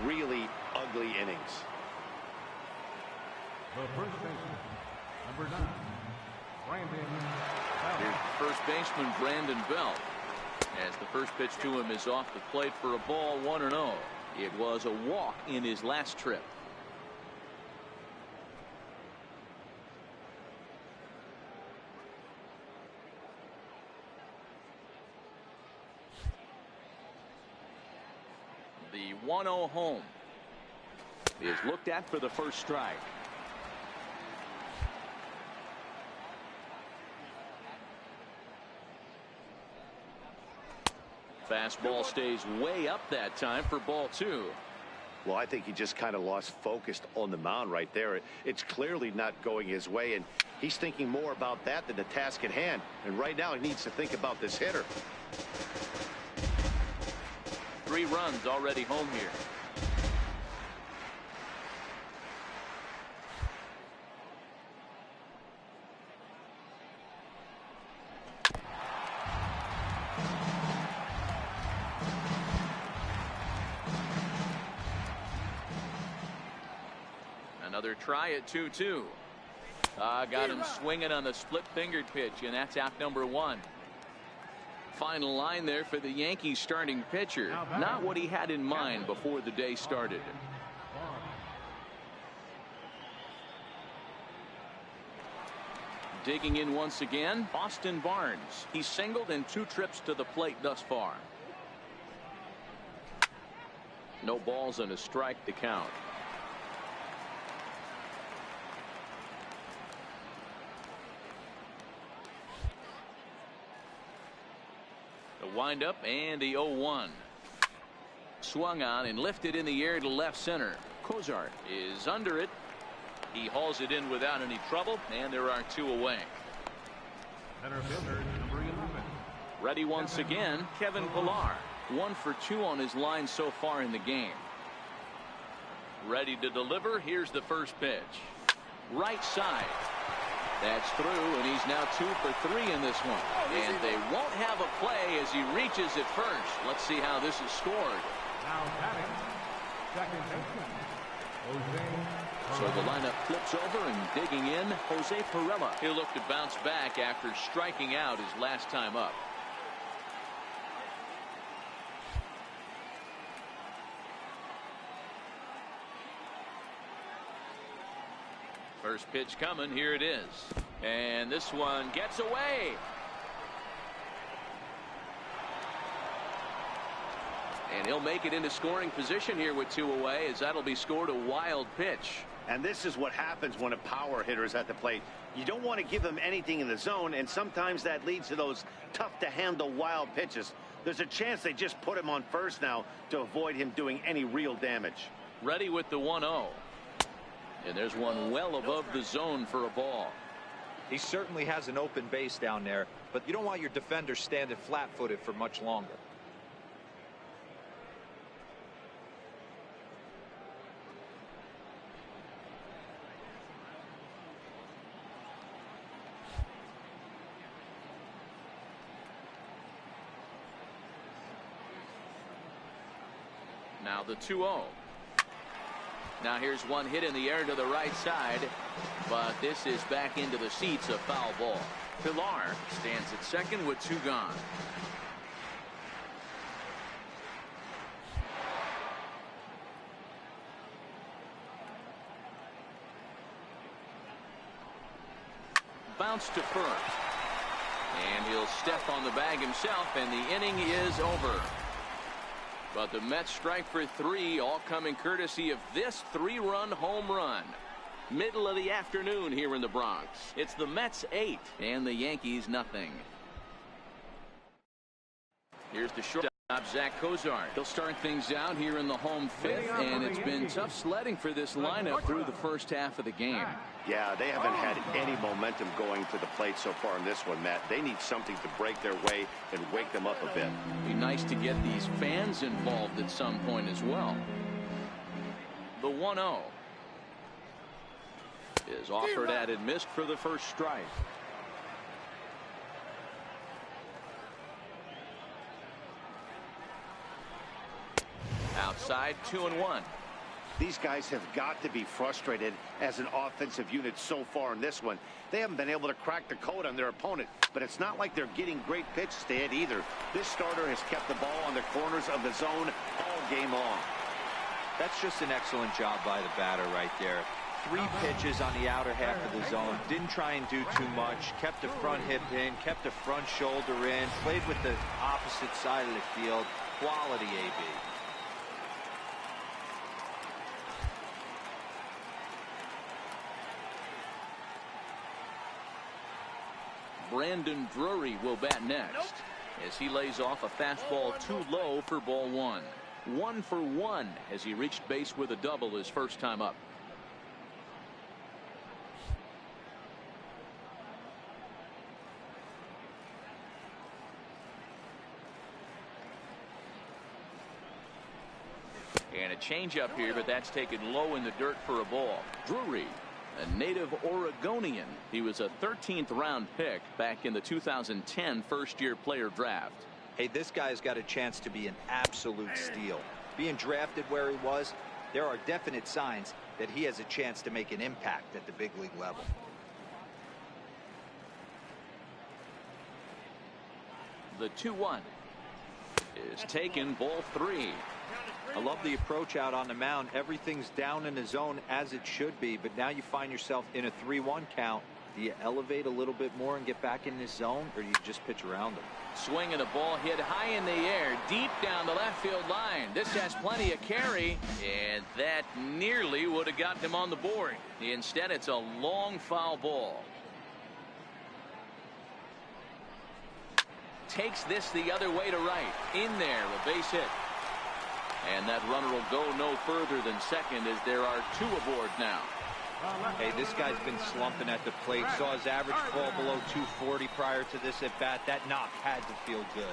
really ugly innings. The first baseman, number 9, Brandon Belt. Here's the first baseman, Brandon Belt. As the first pitch to him is off the plate for a ball, 1-0. It was a walk in his last trip. The 1-0 home. is looked at for the first strike. Fastball stays way up that time for ball 2. Well, I think he just kind of lost focus on the mound right there. It's clearly not going his way, and he's thinking more about that than the task at hand. And right now he needs to think about this hitter. 3 runs already home here. Another try at 2-2. Got him swinging on the split-fingered pitch, and that's out number 1. Final line there for the Yankees starting pitcher. Not what he had in mind before the day started. Digging in once again, Austin Barnes. He's singled in 2 trips to the plate thus far. No balls and a strike to count. Windup and the 0-1. Swung on and lifted in the air to left center. Cozart is under it. He hauls it in without any trouble, and there are 2 away. Center fielder, number 11. Ready once again, Kevin Pillar. 1 for 2 on his line so far in the game. Ready to deliver. Here's the first pitch. Right side. That's through, and he's now 2 for 3 in this one. And they won't have a play as he reaches it first. Let's see how this is scored. Now batting, second baseman, Jose. So the lineup flips over, and digging in, Jose Pirela. He'll look to bounce back after striking out his last time up. First pitch coming. Here it is. And this one gets away. And he'll make it into scoring position here with 2 away, as that'll be scored a wild pitch. And this is what happens when a power hitter is at the plate. You don't want to give them anything in the zone, and sometimes that leads to those tough to handle wild pitches. There's a chance they just put him on first now to avoid him doing any real damage. Ready with the 1-0. And there's one well above the zone for a ball. He certainly has an open base down there, but you don't want your defender standing flat-footed for much longer. Now the 2-0. Now here's one hit in the air to the right side, but this is back into the seats, a foul ball. Pillar stands at second with 2 gone. Bounce to first, and he'll step on the bag himself, and the inning is over. But the Mets strike for 3, all coming courtesy of this 3-run home run. Middle of the afternoon here in the Bronx. It's the Mets 8 and the Yankees nothing. Here's the shortstop, Zach Cozart. He'll start things out here in the home 5th, and it's been tough sledding for this lineup through the first half of the game. Yeah, they haven't had any momentum going to the plate so far in this one, Matt. They need something to break their way and wake them up a bit. Be nice to get these fans involved at some point as well. The 1-0 is offered at and missed for the first strike. Outside, 2-1. These guys have got to be frustrated as an offensive unit so far in this one. They haven't been able to crack the code on their opponent, but it's not like they're getting great pitches to hit either. This starter has kept the ball on the corners of the zone all game long. That's just an excellent job by the batter right there. 3 pitches on the outer half of the zone. Didn't try and do too much. Kept the front hip in. Kept the front shoulder in. Played with the opposite side of the field. Quality AB. Brandon Drury will bat next as he lays off a fastball too low for ball one. 1 for 1 as he reached base with a double his first time up. And a changeup here, but that's taken low in the dirt for a ball. Drury, a native Oregonian. He was a 13th round pick back in the 2010 first-year player draft. Hey, this guy's got a chance to be an absolute steal. Being drafted where he was, there are definite signs that he has a chance to make an impact at the big league level. The 2-1 is taken, ball 3. I love the approach out on the mound. Everything's down in the zone as it should be, but now you find yourself in a 3-1 count. Do you elevate a little bit more and get back in this zone, or do you just pitch around him? Swing and a ball hit high in the air, deep down the left field line. This has plenty of carry, and that nearly would have gotten him on the board. Instead, it's a long foul ball. Takes this the other way to right. In there, a base hit. And that runner will go no further than second as there are 2 aboard now. Hey, this guy's been slumping at the plate. Saw his average fall below 240 prior to this at bat. That knock had to feel good.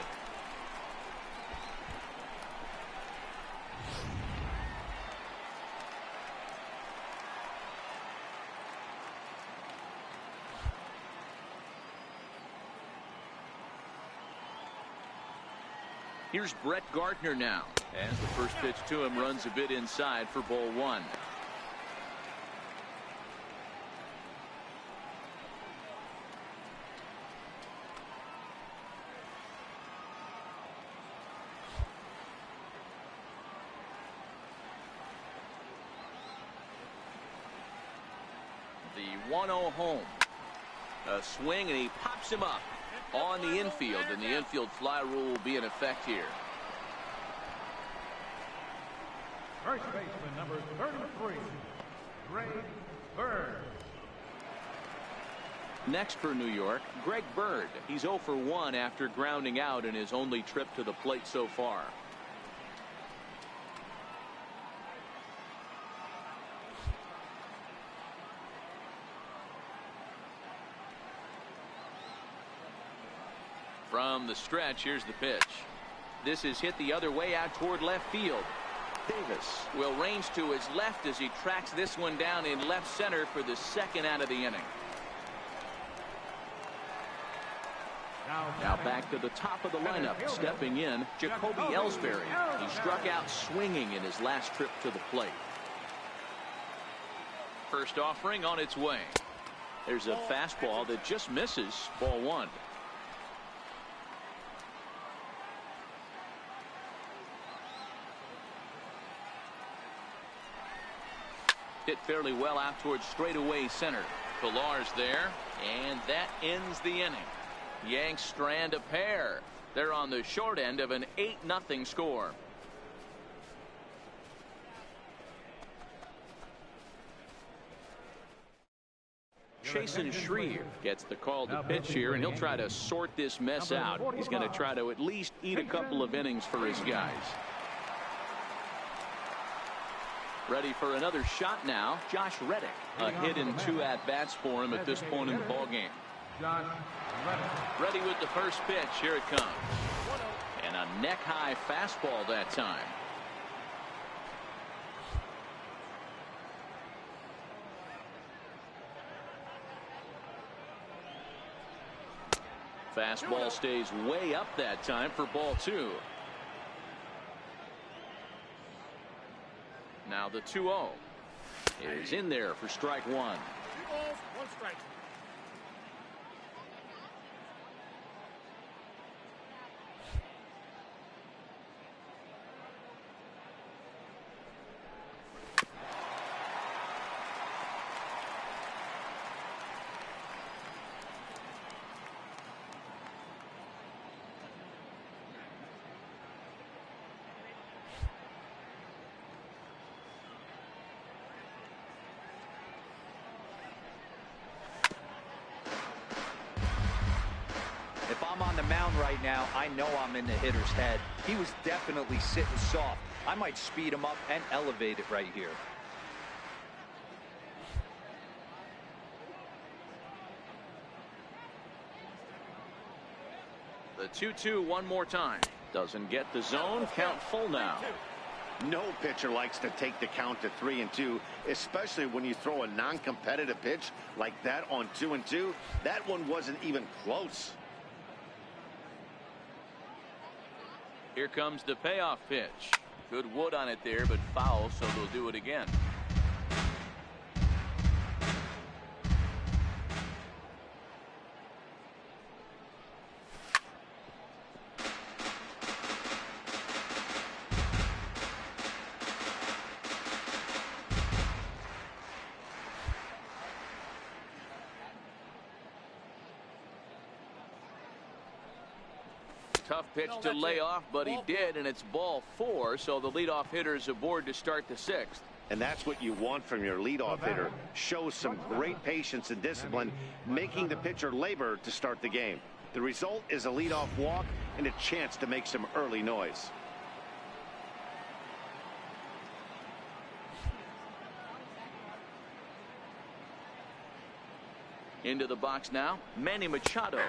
Here's Brett Gardner now, as the first pitch to him runs a bit inside for ball 1. The 1-0 home. A swing, and he pops him up on the infield, and the infield fly rule will be in effect here. First baseman number 33, Greg Bird. Next for New York, Greg Bird. He's 0 for 1 after grounding out in his only trip to the plate so far. From the stretch, here's the pitch. This is hit the other way out toward left field. Davis will range to his left as he tracks this one down in left center for the second out of the inning. Now back to the top of the lineup, stepping in, Jacoby Ellsbury. He struck out swinging in his last trip to the plate. First offering on its way. There's a fastball that just misses, ball 1. Hit fairly well out towards straightaway center. Pillar's there, and that ends the inning. Yanks strand a pair. They're on the short end of an 8-0 score. Chasen Shreve gets the call to pitch here, and he'll try to sort this mess out. He's going to try to at least eat a couple of innings for his guys. Ready for another shot now, Josh Reddick. A hit in 2 at-bats for him at this point in the ballgame. Ready with the first pitch. Here it comes. And a neck-high fastball that time. Fastball stays way up that time for ball 2. Now the 2-0 is in there for strike 1. 2 balls, 1 strike. on the mound right now, I know I'm in the hitter's head. He was definitely sitting soft. I might speed him up and elevate it right here. The 2-2 one more time. Doesn't get the zone. Count full now. No pitcher likes to take the count to 3-2, especially when you throw a non-competitive pitch like that on 2-2. That one wasn't even close. Here comes the payoff pitch. Good wood on it there, but foul, so they'll do it again. Tough pitch to lay off, but he did, and it's ball 4, so the leadoff hitter is aboard to start the 6th. And that's what you want from your leadoff hitter. Show some great patience and discipline, making the pitcher labor to start the game. The result is a leadoff walk and a chance to make some early noise. Into the box now, Manny Machado,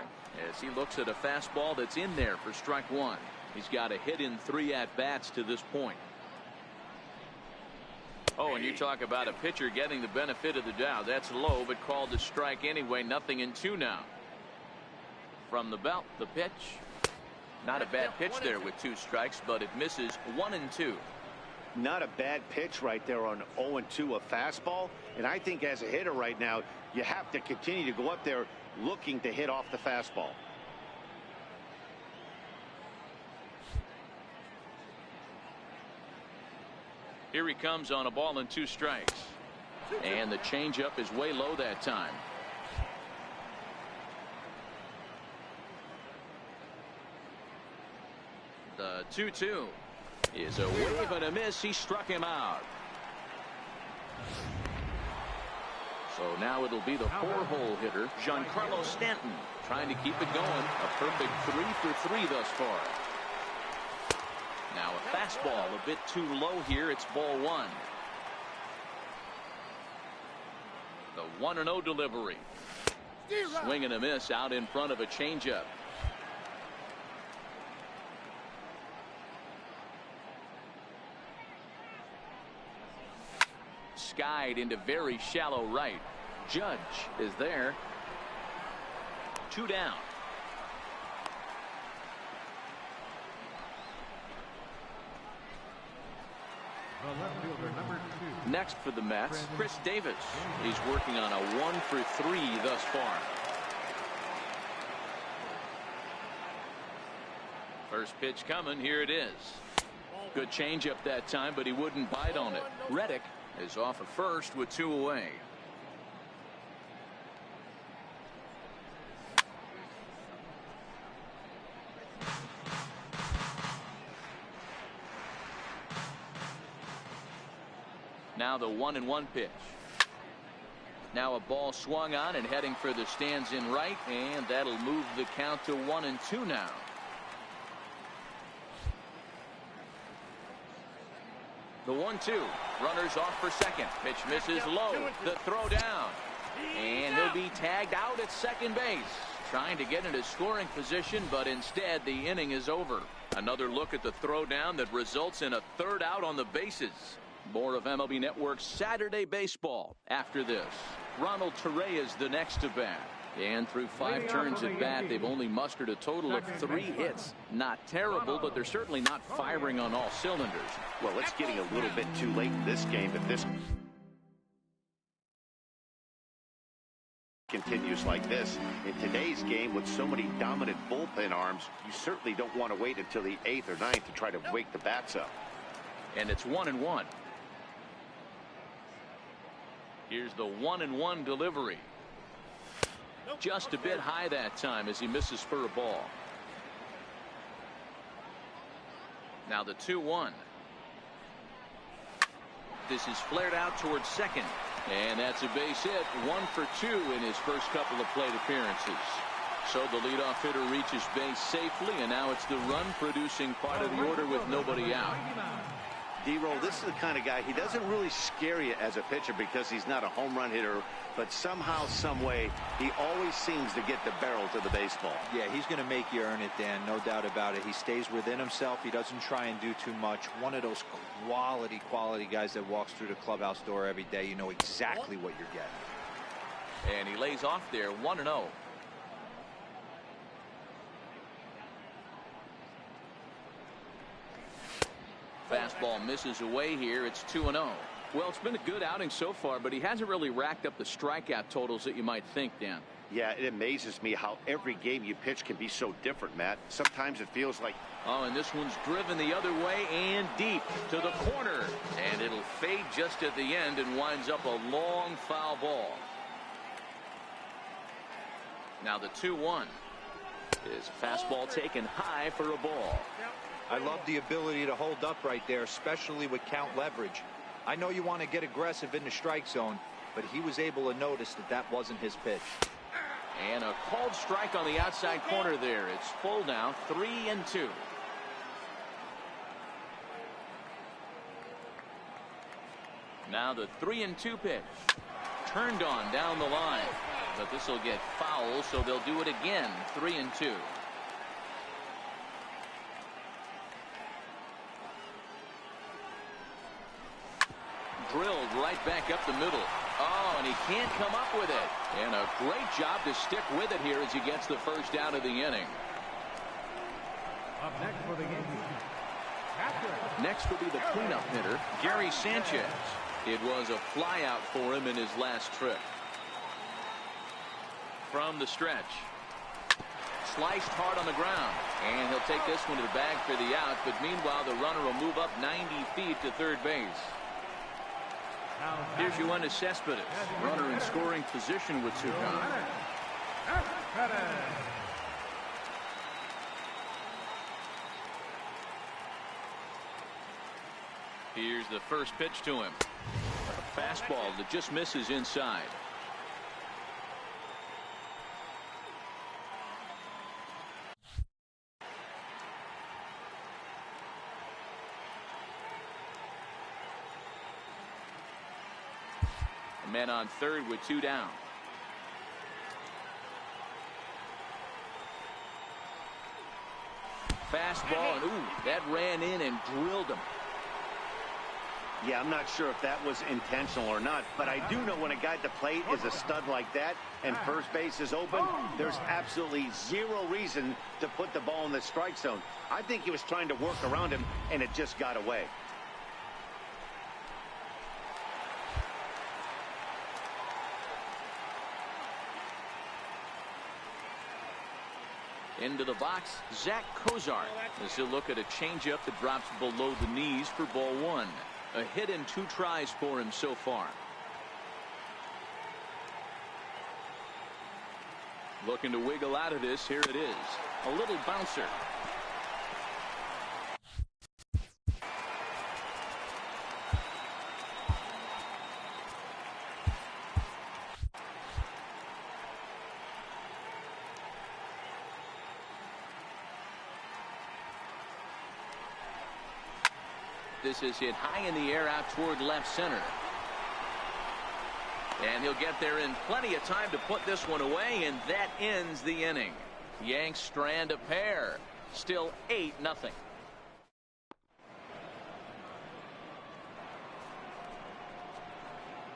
as he looks at a fastball that's in there for strike 1. He's got a hit in 3 at-bats to this point. Oh, and you talk about a pitcher getting the benefit of the doubt. That's low, but called a strike anyway. 0-2 now. From the belt, the pitch. Not a bad pitch there with 2 strikes, but it misses 1-2. Not a bad pitch right there on 0-2, a fastball. And I think as a hitter right now, you have to continue to go up there looking to hit off the fastball. Here he comes on a ball and 2 strikes. And the changeup is way low that time. The 2-2 is a wave and a miss. He struck him out. So now it'll be the 4-hole hitter, Giancarlo Stanton, trying to keep it going. A perfect 3 for 3 thus far. Now a fastball a bit too low here. It's ball 1. The 1-0 delivery. Swing and a miss out in front of a changeup. Skied into very shallow right. Judge is there. 2 down. The left fielder, number 2. Next for the Mets, Chris Davis. He's working on a 1 for 3 thus far. First pitch coming. Here it is. Good changeup that time, but he wouldn't bite on it. Reddick is off at first with 2 away. Now the 1-1 pitch. Now a ball swung on and heading for the stands in right, and that'll move the count to 1-2 now. The 1-2. Runners off for second. Pitch misses low. The throw down. And he'll be tagged out at second base. Trying to get into scoring position, but instead the inning is over. Another look at the throw down that results in a 3rd out on the bases. More of MLB Network's Saturday Baseball after this. Ronald Torrey is the next to bat. And through 5 turns at bat, they've only mustered a total of 3 hits. Not terrible, but they're certainly not firing on all cylinders. Well, it's getting a little bit too late in this game if this continues like this. In today's game, with so many dominant bullpen arms, you certainly don't want to wait until the 8th or 9th to try to wake the bats up. And it's 1-1. Here's the 1-1 delivery. Just a bit high that time as he misses for a ball. Now the 2-1. This is flared out towards second. And that's a base hit. 1 for 2 in his first couple of plate appearances. So the leadoff hitter reaches base safely, and now it's the run-producing part of the order with nobody out. D-Roll, this is the kind of guy, he doesn't really scare you as a pitcher because he's not a home run hitter, but somehow, some way, he always seems to get the barrel to the baseball. Yeah, he's going to make you earn it, Dan, no doubt about it. He stays within himself. He doesn't try and do too much. One of those quality guys that walks through the clubhouse door every day. You know exactly what you're getting. And he lays off there, 1-0. Fastball misses away here. It's 2-0. Well, it's been a good outing so far, but he hasn't really racked up the strikeout totals that you might think, Dan. Yeah, it amazes me how every game you pitch can be so different, Matt. Sometimes it feels like... Oh, and this one's driven the other way and deep to the corner. And it'll fade just at the end and winds up a long foul ball. Now the 2-1 is fastball taken high for a ball. I love the ability to hold up right there, especially with count leverage. I know you want to get aggressive in the strike zone, but he was able to notice that that wasn't his pitch. And a called strike on the outside corner there. It's full now, 3-2. Now the 3-2 pitch. Turned on down the line. But this will get foul, so they'll do it again, 3-2. Drilled right back up the middle. Oh, and he can't come up with it. And a great job to stick with it here as he gets the first out of the inning. Up next for the Yankees. After. Next will be the cleanup hitter, Gary Sanchez. It was a flyout for him in his last trip. From the stretch. Sliced hard on the ground. And he'll take this one to the bag for the out. But meanwhile, the runner will move up 90 feet to third base. Here's Yoenis Cespedes, runner in scoring position with two gone. Here's the first pitch to him. A fastball that just misses inside. Men on third with two down. Fastball, and ooh, that ran in and drilled him. Yeah, I'm not sure if that was intentional or not, but I do know when a guy at the plate is a stud like that and first base is open, there's absolutely zero reason to put the ball in the strike zone. I think he was trying to work around him, and it just got away. Into the box, Zach Kozar as he'll look at a changeup that drops below the knees for ball one. A hit in 2 tries for him so far. Looking to wiggle out of this. Here it is. A little bouncer. This is hit high in the air out toward left center. And he'll get there in plenty of time to put this one away, and that ends the inning. Yanks strand a pair. Still 8-0.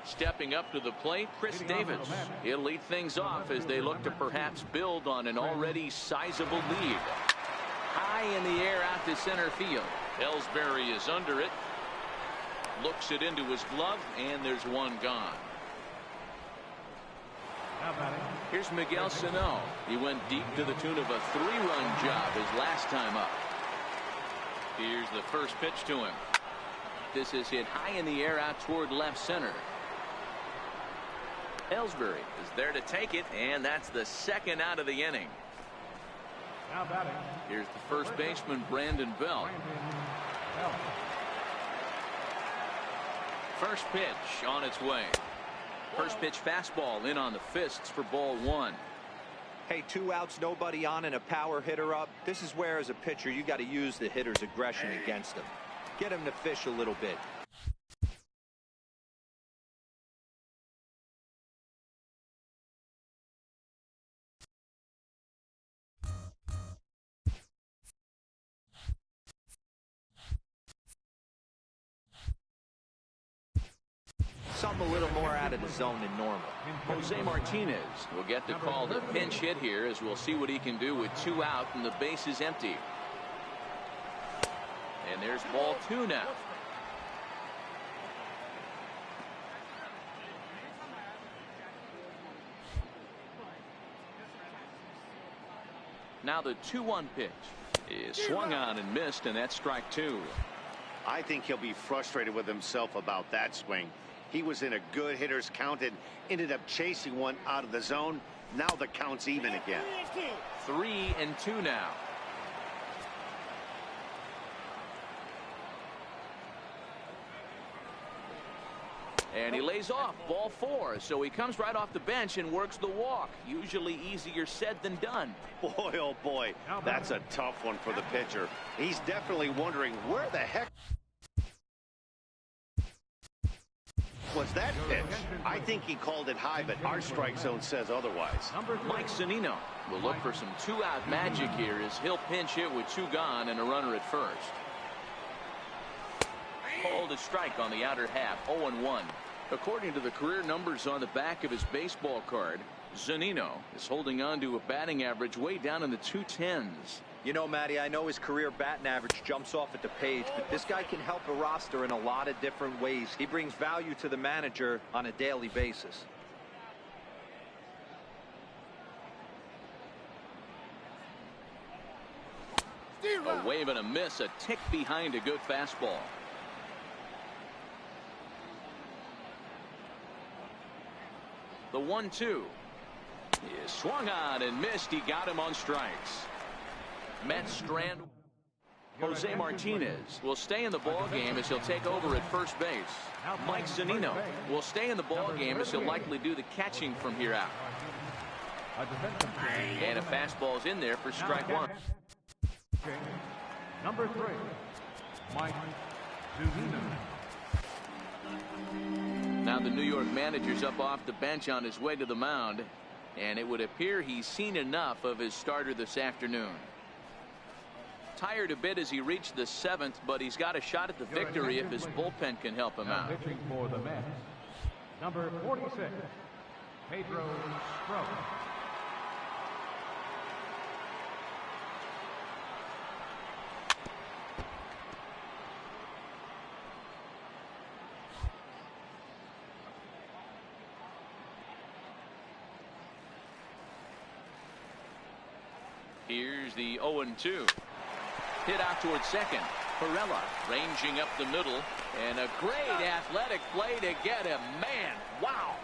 Stepping up to the plate, Chris Davis. He'll lead things off as they look to perhaps build on an already sizable lead. High in the air out to center field. Ellsbury is under it. Looks it into his glove, and there's one gone. Here's Miguel Sano. He went deep to the tune of a 3-run job his last time up. Here's the first pitch to him. This is hit high in the air out toward left center. Ellsbury is there to take it, and that's the second out of the inning. Here's the first baseman, Brandon Belt. First pitch on its way. First pitch fastball in on the fists for ball one. Hey, 2 outs, nobody on, and a power hitter up. This is where, as a pitcher, you got to use the hitter's aggression against him. Get him to fish a little bit. Something a little more out of the zone than normal. Jose Martinez will get the call to pinch hit here, as we'll see what he can do with 2 out and the base is empty. And there's ball 2 now. Now the 2-1 pitch is swung on and missed, and that's strike 2. I think he'll be frustrated with himself about that swing. He was in a good hitter's count and ended up chasing one out of the zone. Now the count's even again. 3-2 now. And he lays off, ball 4. So he comes right off the bench and works the walk. Usually easier said than done. Boy, oh boy, that's a tough one for the pitcher. He's definitely wondering where the heck was that pitch. I think he called it high, but our strike zone says otherwise. Mike Zunino will look for some 2-out magic here as he'll pinch hit with 2 gone and a runner at first. Called a strike on the outer half. 0-1. According to the career numbers on the back of his baseball card, Zunino is holding on to a batting average way down in the 210s. You know, Matty, I know his career batting average jumps off at the page, but this guy can help a roster in a lot of different ways. He brings value to the manager on a daily basis. A wave and a miss, a tick behind a good fastball. The 1-2 is swung on and missed. He got him on strikes. Mets strand. Jose Martinez will stay in the ball game as he'll take over at first base. Mike Zunino will stay in the ball game as he'll likely do the catching from here out. And a fastball's in there for strike 1. Number 3, Mike Zunino. Now the New York manager's up off the bench on his way to the mound, and it would appear he's seen enough of his starter this afternoon. Tired a bit as he reached the 7th, but he's got a shot at the victory if his bullpen can help him out. Pitching for the Mets, number 46, Pedro Strop. Here's the 0-2. Hit out towards second. Perella ranging up the middle, and a great athletic play to get him. Man, wow.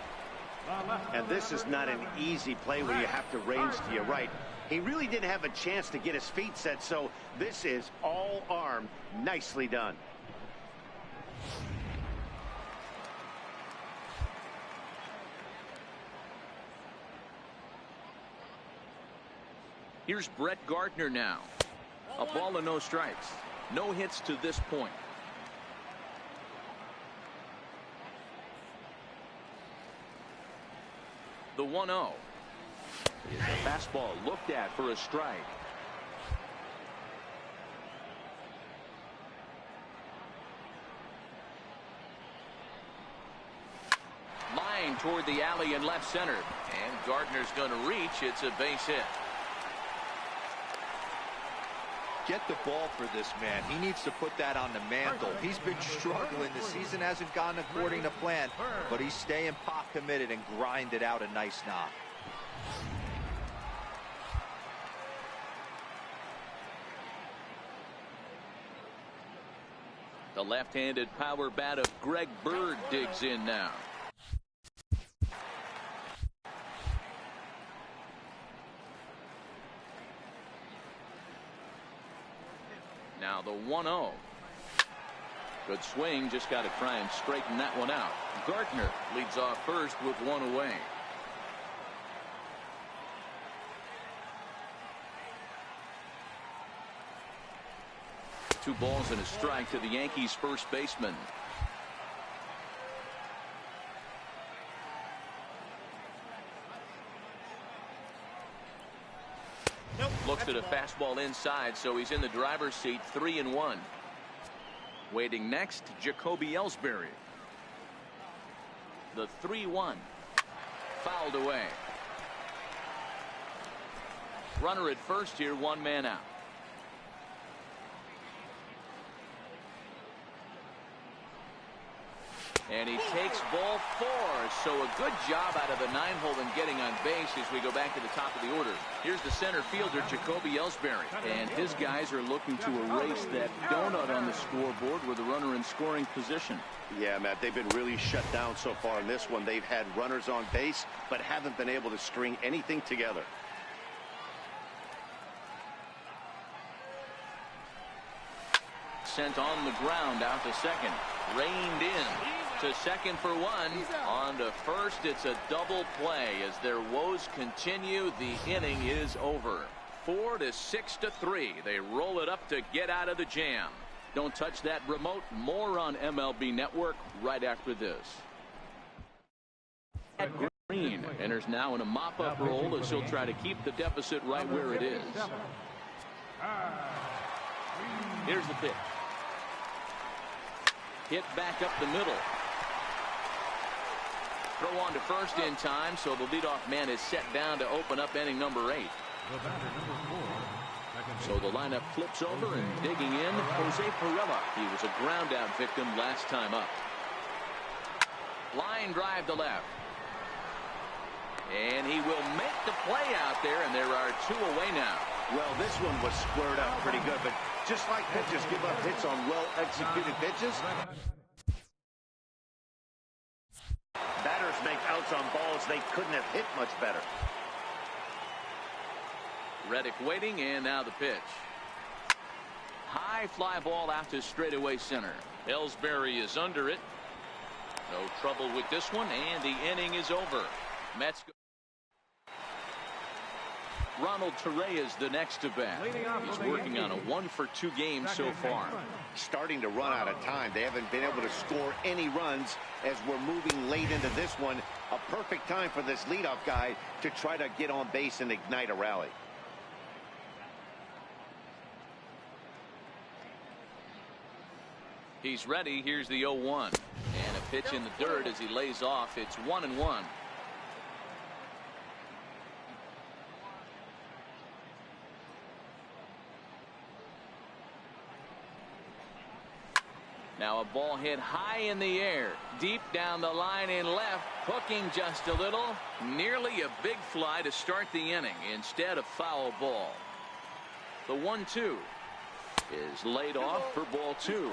And this is not an easy play where you have to range to your right. He really didn't have a chance to get his feet set, so this is all arm. Nicely done. Here's Brett Gardner now. A ball and no strikes. No hits to this point. The 1-0 is a fastball looked at for a strike. Line toward the alley in left center, and Gardner's going to reach. It's a base hit. Get the ball for this man. He needs to put that on the mantle. He's been struggling. The season hasn't gone according to plan, but he's staying pot committed and grinded out a nice knock. The left-handed power bat of Greg Bird digs in now. Now the 1-0. Good swing, just got to try and straighten that one out. Gardner leads off first with one away. 2 balls and a strike to the Yankees first baseman. Looks at a fastball inside, so he's in the driver's seat, 3-1. Waiting next, Jacoby Ellsbury. The 3-1. Fouled away. Runner at first here, 1 man out. And he takes ball 4. So a good job out of the 9-hole in getting on base as we go back to the top of the order. Here's the center fielder, Jacoby Ellsbury. And his guys are looking to erase that donut on the scoreboard with a runner in scoring position. Yeah, Matt, they've been really shut down so far in this one. They've had runners on base, but haven't been able to string anything together. Sent on the ground out to second. Reined in to second for 1. On to first. It's a double play as their woes continue. The inning is over. 4-6-3. They roll it up to get out of the jam. Don't touch that remote. More on MLB Network right after this. Green enters now in a mop-up role as he'll try to keep the deficit right where it is. Here's the pitch. Hit back up the middle. Throw on to first in time, so the leadoff man is set down to open up inning number 8. So the lineup flips over and digging in, Jose Pirela. He was a ground out victim last time up. Line drive to left. And he will make the play out there, and there are 2 away now. Well, this one was squared up pretty good, but just like pitchers give up hits on well-executed pitches, batters make outs on balls they couldn't have hit much better. Reddick waiting, and now the pitch. High fly ball out to straightaway center. Ellsbury is under it. No trouble with this one, and the inning is over. Mets go. Ronald Torreyes the next to bat. He's working on a 1-for-2 game so far. Starting to run out of time. They haven't been able to score any runs as we're moving late into this one. A perfect time for this leadoff guy to try to get on base and ignite a rally. He's ready. Here's the 0-1. And a pitch in the dirt as he lays off. It's 1-1. Now a ball hit high in the air, deep down the line in left, hooking just a little, nearly a big fly to start the inning instead of foul ball. The 1-2 is laid off for ball 2.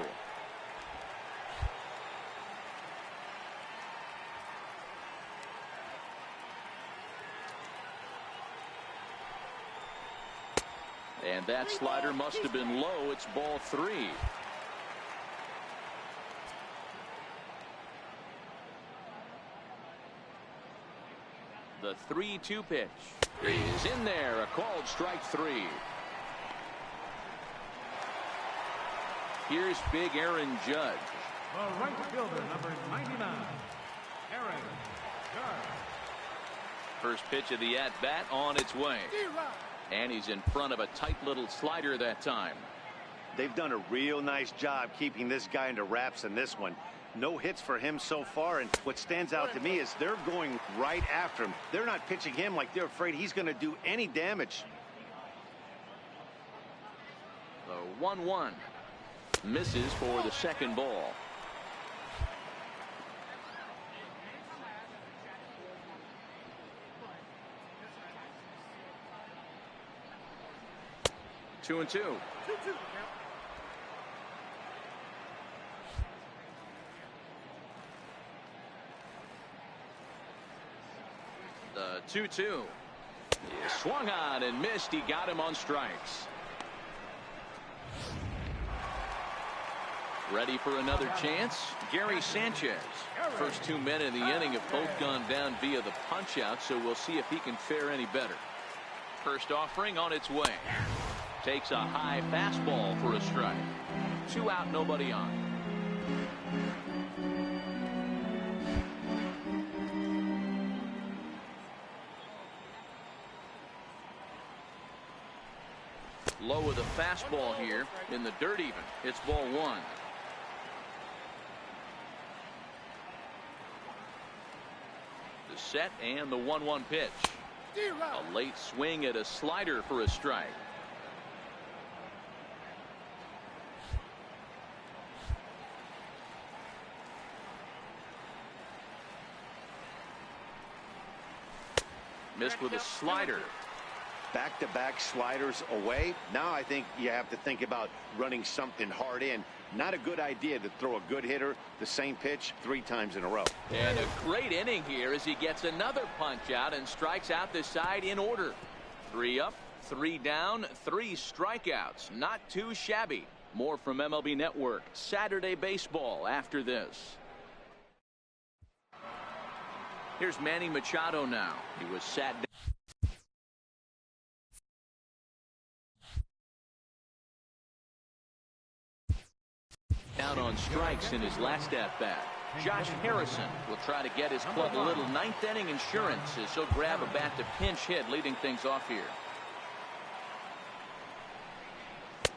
And that slider must have been low. It's ball 3. The 3-2 pitch is in there. A called strike 3. Here's big Aaron Judge. The right fielder, number 99, Aaron Judge. First pitch of the at-bat on its way. And he's in front of a tight little slider that time. They've done a real nice job keeping this guy into wraps in this one. No hits for him so far, and what stands out to me is they're going right after him. They're not pitching him like they're afraid he's going to do any damage. The 1-1 misses for the second ball. Two and two. The 2-2 is swung on and missed. He got him on strikes. Ready for another chance? Gary Sanchez. First 2 men in the inning have both gone down via the punch out, so we'll see if he can fare any better. First offering on its way. Takes a high fastball for a strike. 2 out, nobody on. Low with a fastball here in the dirt even. It's ball 1. The set and the 1-1 pitch. A late swing at a slider for a strike. Missed with a slider. Back-to-back sliders away. Now I think you have to think about running something hard in. Not a good idea to throw a good hitter the same pitch 3 times in a row. And a great inning here as he gets another punch out and strikes out the side in order. 3 up, 3 down, 3 strikeouts. Not too shabby. More from MLB Network Saturday Baseball after this. Here's Manny Machado now. He was sat down. On strikes in his last at-bat. Josh Harrison will try to get his club a little 9th inning insurance as he'll grab a bat to pinch hit, leading things off here.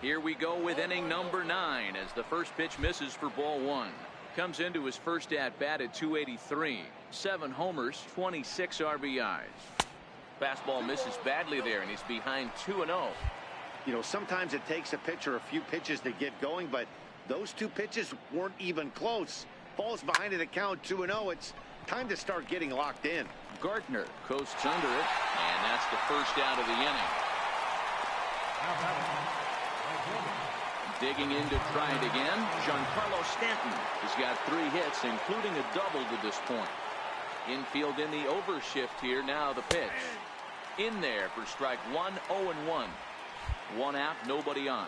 Here we go with inning number 9 as the first pitch misses for ball 1. Comes into his first at-bat at 283. 7 homers, 26 RBIs. Fastball misses badly there, and he's behind 2-0. You know, sometimes it takes a pitcher a few pitches to get going, but those 2 pitches weren't even close. Falls behind at a count 2-0. It's time to start getting locked in. Gardner coasts under it, and that's the first out of the inning. Digging in to try it again, Giancarlo Stanton has got 3 hits, including a double to this point. Infield in the overshift here. Now the pitch. In there for strike 1, 0-1. 1 out, nobody on.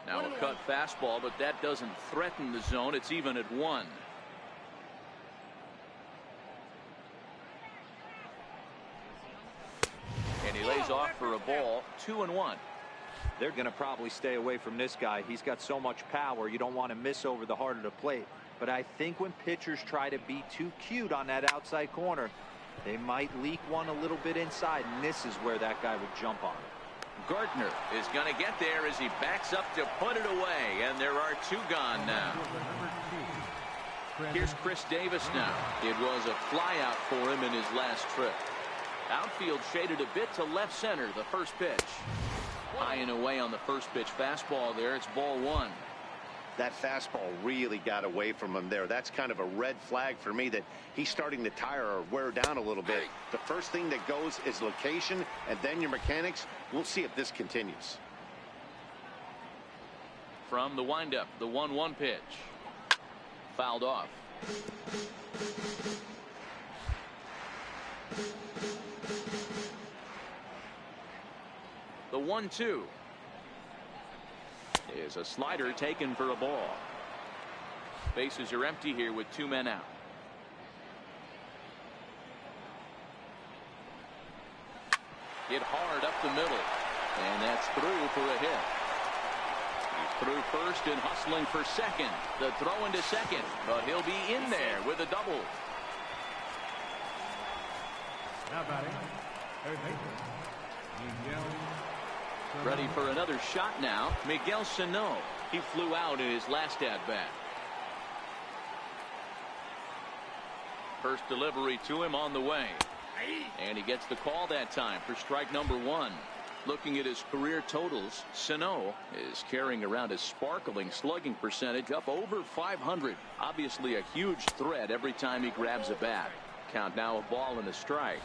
Now a cut fastball, but that doesn't threaten the zone. It's even at 1. And he lays off for a ball. 2-1. They're going to probably stay away from this guy. He's got so much power. You don't want to miss over the heart of the plate. But I think when pitchers try to be too cute on that outside corner, they might leak one a little bit inside, and this is where that guy would jump on it. Gardner is going to get there as he backs up to put it away, and there are 2 gone now. Here's Chris Davis now. It was a flyout for him in his last trip. Outfield shaded a bit to left center. The first pitch. High and away on the first pitch fastball there. It's ball 1. That fastball really got away from him there. That's kind of a red flag for me that he's starting to tire or wear down a little bit. The first thing that goes is location and then your mechanics. We'll see if this continues. From the windup, the 1-1 pitch. Fouled off. The 1-2 is a slider taken for a ball. Bases are empty here with 2 men out. Hit hard up the middle, and that's through for a hit. He's through first and hustling for second. The throw into second, but he'll be in there with a double. Now batting, third baseman, Miguel. Ready for another shot now. Miguel Sano. He flew out in his last at-bat. First delivery to him on the way. And he gets the call that time for strike number 1. Looking at his career totals, Sano is carrying around a sparkling slugging percentage up over 500. Obviously a huge threat every time he grabs a bat. Count now a ball and a strike.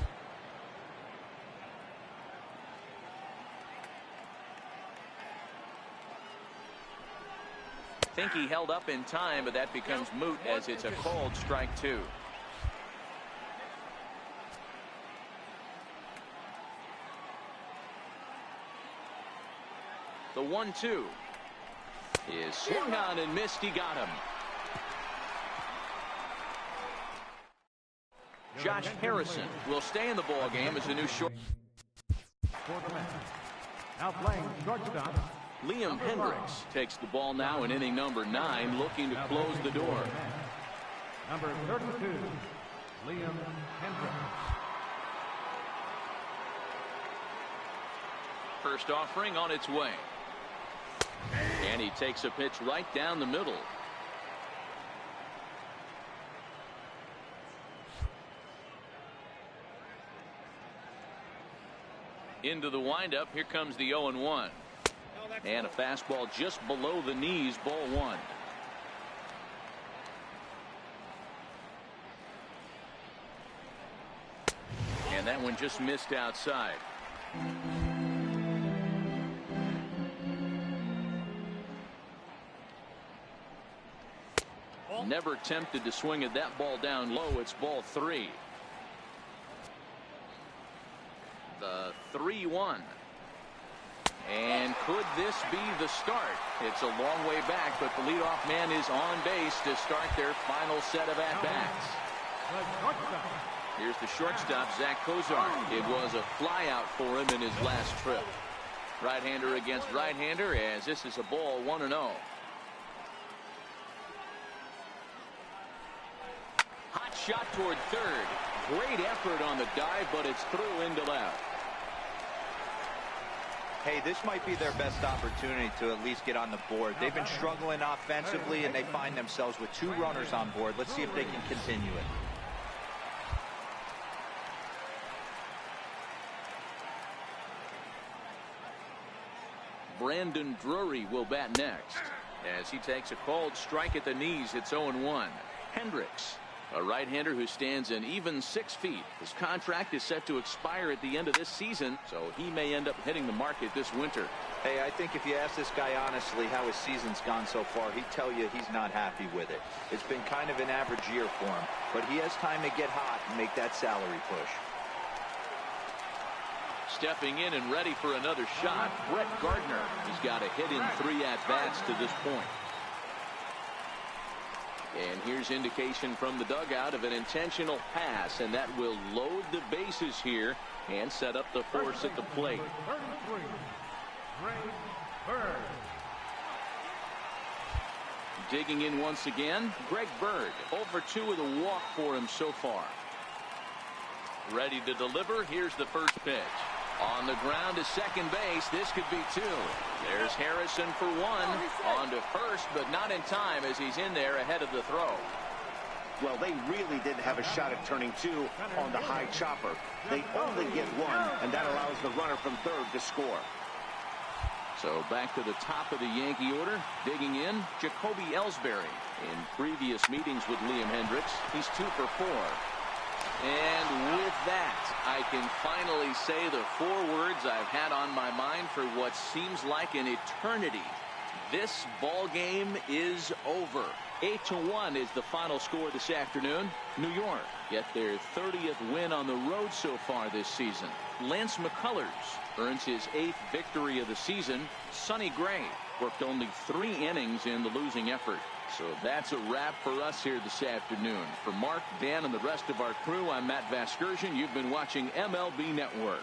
Think he held up in time, but that becomes moot as it's a called strike 2. The 1-2 is swung on and missed. He got him. Josh Harrison will stay in the ball game as a new short. For the Mets. Now playing shortstop. Liam Hendricks takes the ball now in inning number 9, looking to close the door. Number 32, Liam Hendricks. First offering on its way. And he takes a pitch right down the middle. Into the windup. Here comes the 0-1. And a fastball just below the knees, ball 1. And that one just missed outside. Never tempted to swing at that ball down low. It's ball 3. The 3-1. And could this be the start? It's a long way back, but the leadoff man is on base to start their final set of at-bats. Here's the shortstop, Zach Kozar. It was a flyout for him in his last trip. Right-hander against right-hander, as this is a ball 1-0. Hot shot toward third. Great effort on the dive, but it's through into left. Hey, this might be their best opportunity to at least get on the board. They've been struggling offensively, and they find themselves with 2 runners on board. Let's see if they can continue it. Brandon Drury will bat next as he takes a called strike at the knees. It's 0-1. Hendricks, a right-hander who stands an even 6 feet. His contract is set to expire at the end of this season, so he may end up hitting the market this winter. Hey, I think if you ask this guy honestly how his season's gone so far, he'd tell you he's not happy with it. It's been kind of an average year for him, but he has time to get hot and make that salary push. Stepping in and ready for another shot, Brett Gardner. He's got a hit in 3 at-bats to this point. And here's indication from the dugout of an intentional pass, and that will load the bases here and set up the force at the plate. 33, Greg Bird. Digging in once again, Greg Bird. 0-for-2 with a walk for him so far. Ready to deliver. Here's the first pitch. On the ground to second base. This could be 2. There's Harrison for 1. On to first, but not in time as he's in there ahead of the throw. Well, they really didn't have a shot at turning 2 on the high chopper. They only get 1, and that allows the runner from third to score. So back to the top of the Yankee order. Digging in, Jacoby Ellsbury. In previous meetings with Liam Hendricks, he's 2 for 4. And with that, I can finally say the 4 words I've had on my mind for what seems like an eternity. This ball game is over. 8-1 is the final score this afternoon. New York get their 30th win on the road so far this season. Lance McCullers earns his 8th victory of the season. Sonny Gray worked only 3 innings in the losing effort. So that's a wrap for us here this afternoon. For Mark, Dan, and the rest of our crew, I'm Matt Vasgersian. You've been watching MLB Network.